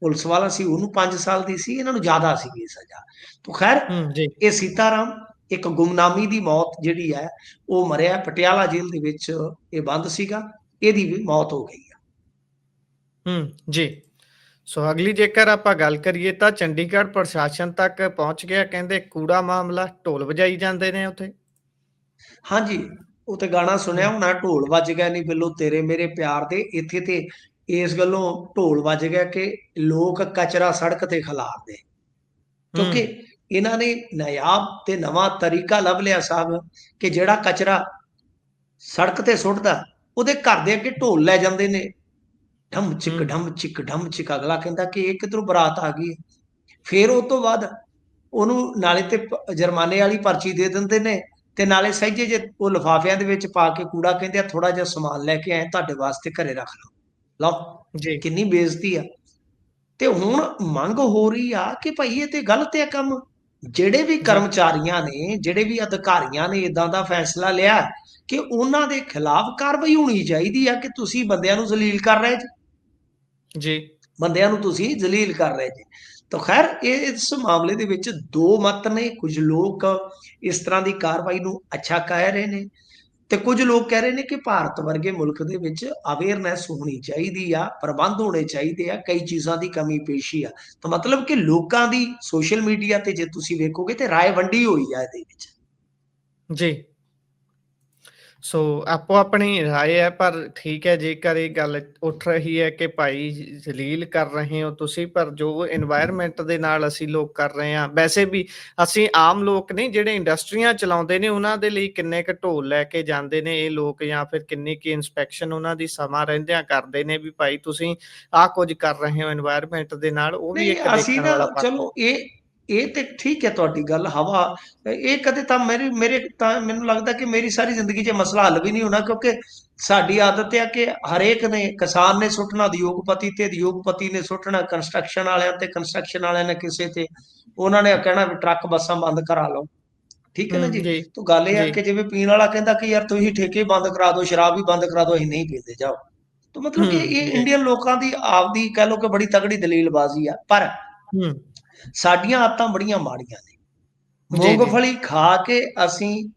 ਪੁਲਿਸ ਵਾਲਾ ਸੀ, ਉਹਨੂੰ 5 ਸਾਲ ਦੀ ਸੀ, ਇਹਨਾਂ ਨੂੰ ਜ਼ਿਆਦਾ ਸੀਗੀ ਸਜ਼ਾ। ਤਾਂ ਖੈਰ ਜੀ, ਇਹ ਸੀਤਾਰਾਮ ਇੱਕ ਗੁੰਮਨਾਮੀ ਦੀ ਮੌਤ ਜਿਹੜੀ ਹੈ ਉਹ ਮਰਿਆ। ਪਟਿਆਲਾ ਜੇਲ੍ਹ ਦੇ ਵਿੱਚ ਇਹ ਬੰਦ ਸੀਗਾ, ਇਹਦੀ ਵੀ ਮੌਤ ਹੋ ਗਈ ਆ। ਜੀ। ਸੋ ਅਗਲੀ ਜੇਕਰ ਆਪਾਂ ਗੱਲ ਕਰੀਏ ਤਾਂ ਚੰਡੀਗੜ੍ਹ ਪ੍ਰਸ਼ਾਸਨ ਤੱਕ ਪਹੁੰਚ ਗਿਆ, ਕਹਿੰਦੇ ਕੂੜਾ ਮਾਮਲਾ, ਢੋਲ ਵਜਾਈ ਜਾਂਦੇ ਨੇ ਉੱਥੇ। ਹਾਂਜੀ, ਉਹ ਤੇ ਗਾਣਾ ਸੁਣਿਆ ਹੂੰ, ਹੋਣਾ, ਢੋਲ ਵੱਜ ਗਿਆ ਨੀ ਬਿੱਲੋ ਤੇਰੇ ਮੇਰੇ ਪਿਆਰ ਦੇ। ਇੱਥੇ ਤੇ ਇਸ ਗੱਲੋਂ ਢੋਲ ਵੱਜ ਗਿਆ ਕਿ ਲੋਕ ਕਚਰਾ ਸੜਕ ਤੇ ਖਿਲਾਰਦੇ, ਹੂੰ, ਕਿਉਂਕਿ ਇਹਨਾਂ ਨੇ ਨਾਯਾਬ ਤੇ ਨਵਾਂ ਤਰੀਕਾ ਲੱਭ ਲਿਆ ਸਾਹਿਬ ਕਿ ਜਿਹੜਾ ਕਚਰਾ ਸੜਕ ਤੇ ਸੁੱਟਦਾ, ਉਹਦੇ ਘਰ ਦੇ ਅੱਗੇ ਢੋਲ ਲੈ ਜਾਂਦੇ ਨੇ। ਢਮ ਚਿਕ ਹੂੰ, ਢਮ ਚਿਕ ਢਮ ਚਿਕ, ਅਗਲਾ ਕਹਿੰਦਾ ਕਿ ਇਹ ਕਿੱਧਰੋਂ ਬਰਾਤ ਆ ਗਈ। ਫਿਰ ਉਸ ਤੋਂ ਬਾਅਦ ਉਹਨੂੰ ਨਾਲੇ ਤੇ ਜੁਰਮਾਨੇ ਵਾਲੀ ਪਰਚੀ ਦੇ ਦਿੰਦੇ ਨੇ ਤੇ ਨਾਲੇ ਸਹਿਜੇ ਜੇ ਉਹ ਲਿਫਾਫਿਆਂ ਦੇ ਵਿੱਚ ਪਾ ਕੇ ਕੂੜਾ, ਕਹਿੰਦੇ ਆ ਥੋੜਾ ਜਿਹਾ ਸਮਾਨ ਲੈ ਕੇ ਆਏ ਤੁਹਾਡੇ ਵਾਸਤੇ, ਘਰੇ ਰੱਖ ਲਓ। ਲਓ, ਜੀ, ਕਿੰਨੀ ਬੇਇੱਜ਼ਤੀ ਆ। ਤੇ ਹੁਣ ਮੰਗ ਹੋ ਰਹੀ ਆ ਕਿ ਭਾਈ ਇਹ ਤੇ ਗਲਤ ਹੈ ਕੰਮ। ਜਿਹੜੇ ਵੀ ਜੀ, ਕਰਮਚਾਰੀਆਂ ਨੇ, ਜਿਹੜੇ ਵੀ ਅਧਿਕਾਰੀਆਂ ਨੇ ਇਦਾਂ ਦਾ ਫੈਸਲਾ ਲਿਆ ਕਿ ਉਹਨਾਂ ਦੇ ਖਿਲਾਫ ਕਾਰਵਾਈ ਹੋਣੀ ਚਾਹੀਦੀ ਆ ਕਿ ਤੁਸੀਂ ਬੰਦਿਆਂ ਨੂੰ ਜ਼ਲੀਲ ਕਰ ਰਹੇ ਜੀ, ਜੀ, ਬੰਦਿਆਂ ਨੂੰ ਤੁਸੀਂ ਜ਼ਲੀਲ ਕਰ ਰਹੇ ਜੀ। ਤਾਂ ਖੈਰ ਇਸ ਮਾਮਲੇ ਦੇ ਵਿੱਚ ਦੋ ਮਤ ਨੇ। ਕੁਝ ਲੋਕ ਇਸ ਤਰ੍ਹਾਂ ਦੀ ਕਾਰਵਾਈ ਨੂੰ ਅੱਛਾ ਕਹਿ ਰਹੇ ਨੇ ਤੇ ਕੁਝ ਲੋਕ ਕਹਿ ਰਹੇ ਨੇ ਕਿ ਭਾਰਤ ਵਰਗੇ ਮੁਲਕ ਦੇ ਵਿੱਚ ਅਵੇਅਰਨੈਸ ਹੋਣੀ ਚਾਹੀਦੀ ਆ, ਪ੍ਰਬੰਧ ਹੋਣੇ ਚਾਹੀਦੇ ਆ, ਕਈ ਚੀਜ਼ਾਂ ਦੀ ਕਮੀ ਪੇਸ਼ੀ ਆ। ਤਾਂ ਮਤਲਬ ਕਿ ਲੋਕਾਂ ਦੀ ਸੋਸ਼ਲ ਮੀਡੀਆ ਤੇ ਜੇ ਤੁਸੀਂ ਵੇਖੋਗੇ ਤੇ ਰਾਏ ਵੰਡੀ ਹੋਈ ਆ ਇਹਦੇ ਵਿੱਚ। ਜੀ। ਸੋ ਆਪੋ ਆਪਣੀ ਰਾਏ ਹੈ, ਪਰ ਠੀਕ ਹੈ ਜੇਕਰ ਇਹ ਗੱਲ ਉੱਠ ਰਹੀ ਹੈ ਕਿ ਭਾਈ ਜਲੀਲ ਕਰ ਰਹੇ ਹੋ ਤੁਸੀਂ, ਪਰ ਜੋ ਇਨਵਾਇਰਨਮੈਂਟ ਦੇ ਨਾਲ ਅਸੀਂ ਲੋਕ ਕਰ ਰਹੇ ਹਾਂ, ਵੈਸੇ ਵੀ ਅਸੀਂ ਆਮ ਲੋਕ ਨਹੀਂ, ਜਿਹੜੇ ਇੰਡਸਟਰੀਆਂ ਚਲਾਉਂਦੇ ਨੇ ਉਹਨਾਂ ਦੇ ਲਈ ਕਿੰਨੇ ਕੁ ਢੋਲ ਲੈ ਕੇ ਜਾਂਦੇ ਨੇ ਇਹ ਲੋਕ, ਜਾਂ ਫਿਰ ਕਿੰਨੀ ਕੁ ਇਨਸਪੈਕਸ਼ਨ ਉਹਨਾਂ ਦੀ ਸਮਾਂ ਰਹਿੰਦਿਆਂ ਕਰਦੇ ਨੇ ਵੀ ਭਾਈ ਤੁਸੀਂ ਆਹ ਕੁਝ ਕਰ ਰਹੇ ਹੋ ਇਨਵਾਇਰਨਮੈਂਟ ਦੇ ਨਾਲ, ਉਹ ਵੀ ਨਹੀਂ, ਇੱਕ ਅਸੀਂ ਦੇਖਣ ਨਾ ਵਾਲਾ ਪੱਖ। ਚਲੋ ਇਹ ਤੇ ਠੀਕ ਹੈ ਤੁਹਾਡੀ ਗੱਲ। ਹਵਾ ਇਹ ਕਦੇ ਤਾਂ ਮੇਰੇ ਤਾਂ ਮੈਨੂੰ ਲੱਗਦਾ ਕਿ ਮੇਰੀ ਸਾਰੀ ਜ਼ਿੰਦਗੀ 'ਚ ਮਸਲਾ ਹੱਲ ਵੀ ਨਹੀਂ ਹੋਣਾ, ਕਿਉਂਕਿ ਸਾਡੀ ਆਦਤ ਹੈ ਕਿ ਹਰੇਕ ਨੇ, ਕਿਸਾਨ ਨੇ ਸੁੱਟਣਾ ਉਦਯੋਗਪਤੀ ਤੇ, ਉਦਯੋਗਪਤੀ ਨੇ ਸੁੱਟਣਾ ਕੰਸਟਰਕਸ਼ਨ ਵਾਲਿਆਂ ਤੇ, ਕੰਸਟਰਕਸ਼ਨ ਵਾਲਿਆਂ ਨੇ ਕਿਸੇ ਤੇ। ਉਹਨਾਂ ਨੇ ਕਹਿਣਾ ਵੀ ਟਰੱਕ ਬੱਸਾਂ ਬੰਦ ਕਰਾ ਲਓ, ਠੀਕ ਹੈ ਨਾ ਜੀ। ਜੀ ਤਾਂ ਗੱਲ ਇਹ ਆ ਜੀ ਕਿ ਜਿਵੇਂ ਪੀਣ ਵਾਲਾ ਕਹਿੰਦਾ ਕਿ ਯਾਰ ਤੁਸੀਂ ਠੇਕੇ ਬੰਦ ਕਰਾ ਦਿਓ, ਸ਼ਰਾਬ ਵੀ ਬੰਦ ਕਰਾ ਦਿਓ, ਅਸੀਂ ਨਹੀਂ ਪੀਂਦੇ, ਜਾਓ। ਤਾਂ ਮਤਲਬ ਕਿ ਇਹ ਜੀ ਇੰਡੀਅਨ ਲੋਕਾਂ ਦੀ ਆਪਦੀ ਕਹਿ ਲਓ ਕਿ ਬੜੀ ਤਗੜੀ ਦਲੀਲਬਾਜ਼ੀ ਆ। ਪਰ ਸਾਡੀਆਂ ਆਦਤਾਂ ਬੜੀਆਂ ਮਾੜੀਆਂ ਨੇ। ਜੀ ਜੀ ਮੂੰਗਫਲੀ ਖਾ ਕੇ ਅਸੀਂ,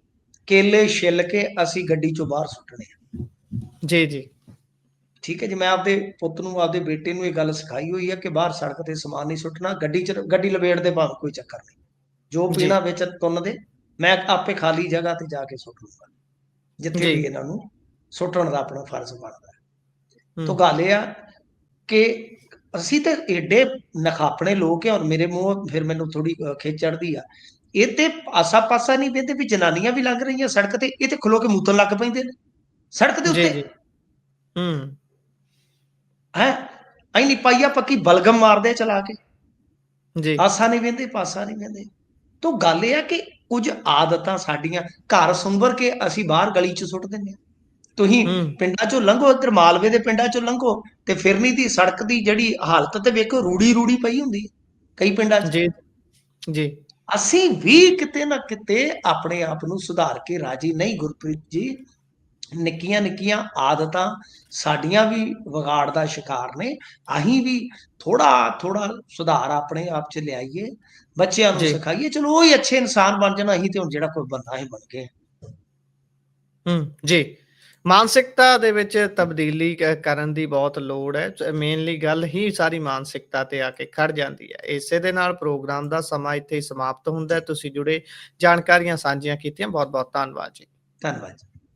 ਕੇਲੇ ਛਿੱਲ ਕੇ ਅਸੀਂ ਗੱਡੀ ਚੋਂ ਬਾਹਰ ਸੁੱਟਣੇ ਆ। ਜੀ ਜੀ ਠੀਕ ਹੈ ਜੀ। ਮੈਂ ਆਪਦੇ ਪੁੱਤ ਨੂੰ, ਆਪਦੇ ਬੇਟੇ ਨੂੰ ਇਹ ਗੱਲ ਸਿਖਾਈ ਹੋਈ ਹੈ ਕਿ ਬਾਹਰ ਸੜਕ ਤੇ ਸਮਾਨ ਨਹੀਂ ਸੁੱਟਣਾ, ਗੱਡੀ ਲਪੇਟ ਦੇ ਭਾਵੇਂ, ਕੋਈ ਚੱਕਰ ਨਹੀਂ, ਜੋ ਜੀ ਪੀਣਾ ਵਿੱਚ ਤੁੰਨ ਦੇ, ਮੈਂ ਆਪੇ ਖਾਲੀ ਜਗ੍ਹਾ ਤੇ ਜਾ ਕੇ ਸੁੱਟ ਲੂੰਗਾ, ਜਿੱਥੇ ਜੀ ਵੀ ਇਹਨਾਂ ਨੂੰ ਸੁੱਟਣ ਦਾ ਆਪਣਾ ਫਰਜ਼ ਬਣਦਾ ਹੈ। ਤਾਂ ਹੂੰ ਗੱਲ ਇਹ ਆ ਕਿ ਅਸੀਂ ਤੇ ਏਡੇ ਨਖਾਪਣੇ ਲੋਕ ਆ। ਹੁਣ ਮੇਰੇ ਮੂੰਹ ਫਿਰ ਮੈਨੂੰ ਥੋੜੀ ਖਿੱਚ ਚੜਦੀ ਆ। ਇਹ ਤੇ ਆਸਾ ਪਾਸਾ ਨਹੀਂ ਵੇਖਦੇ ਵੀ ਜਨਾਨੀਆਂ ਵੀ ਲੰਘ ਰਹੀਆਂ ਸੜਕ ਤੇ, ਇਹ ਤੇ ਖਲੋ ਕੇ ਮੂਤਣ ਲੱਗ ਪੈਂਦੇ ਨੇ ਸੜਕ ਦੇ ਜੀ ਉੱਤੇ। ਜੀ ਹੂੰ ਹੈ ਐਨੀ ਪਾਈਆ ਪੱਕੀ ਬਲਗਮ ਮਾਰਦੇ ਚਲਾ ਕੇ, ਜੀ ਆਸਾ ਨਹੀਂ ਵੇਂਦੇ, ਪਾਸਾ ਨਹੀਂ ਵੇਂਦੇ। ਤਾਂ ਗੱਲ ਇਹ ਆ ਕਿ ਕੁਝ ਆਦਤਾਂ ਸਾਡੀਆਂ ਘਰ ਸੁੰਬਰ ਕੇ ਅਸੀਂ ਬਾਹਰ ਗਲੀ 'ਚ ਸੁੱਟ ਦਿੰਦੇ ਹਾਂ। ਤੁਸੀਂ ਹੂੰ ਪਿੰਡਾਂ 'ਚੋਂ ਲੰਘੋ, ਇੱਧਰ ਮਾਲਵੇ ਦੇ ਪਿੰਡਾਂ 'ਚੋਂ ਲੰਘੋ, ਤੇ ਫਿਰਨੀ ਦੀ ਸੜਕ ਦੀ ਜਿਹੜੀ ਹਾਲਤ ਤੇ ਵੇਖੋ, ਰੂੜੀ ਪਈ ਹੁੰਦੀ ਹੈ ਕਈ ਪਿੰਡਾਂ 'ਚ। ਜੀ ਜੀ ਅਸੀਂ ਵੀ ਕਿਤੇ ਨਾ ਕਿਤੇ ਆਪਣੇ ਆਪ ਨੂੰ ਸੁਧਾਰ ਕੇ ਰਾਜੀ ਨਹੀਂ ਗੁਰਪ੍ਰੀਤ ਜੀ। ਨਿੱਕੀਆਂ ਨਿੱਕੀਆਂ ਆਦਤਾਂ ਸਾਡੀਆਂ ਵੀ ਵਿਗਾੜ ਦਾ ਸ਼ਿਕਾਰ ਨੇ। ਅਸੀਂ ਵੀ ਥੋੜਾ ਥੋੜਾ ਸੁਧਾਰ ਆਪਣੇ ਆਪ 'ਚ ਲਿਆਈਏ, ਬੱਚਿਆਂ ਨੂੰ ਜੀ ਸਿਖਾਈਏ, ਚਲੋ ਉਹ ਹੀ ਅੱਛੇ ਇਨਸਾਨ ਬਣ ਜਾਣਾ। ਅਸੀਂ ਤੇ ਹੁਣ ਜਿਹੜਾ ਕੋਈ ਬੰਦਾ ਹੀ ਬਣ ਗਏ। ਜੀ ਮਾਨਸਿਕਤਾ ਦੇ ਵਿੱਚ ਤਬਦੀਲੀ ਕਰਨ ਦੀ ਬਹੁਤ ਲੋੜ ਹੈ। ਮੇਨਲੀ ਗੱਲ ਹੀ ਸਾਰੀ ਮਾਨਸਿਕਤਾ ਤੇ ਆ ਕੇ ਖੜ ਜਾਂਦੀ ਹੈ। ਇਸੇ ਦੇ ਨਾਲ ਪ੍ਰੋਗਰਾਮ ਦਾ ਸਮਾਂ ਇੱਥੇ ਹੀ ਸਮਾਪਤ ਹੁੰਦਾ ਹੈ। ਤੁਸੀਂ ਜੁੜੇ, ਜਾਣਕਾਰੀਆਂ ਸਾਂਝੀਆਂ ਕੀਤੀਆਂ, ਬਹੁਤ ਬਹੁਤ ਧੰਨਵਾਦ ਜੀ। ਧੰਨਵਾਦ ਜੀ।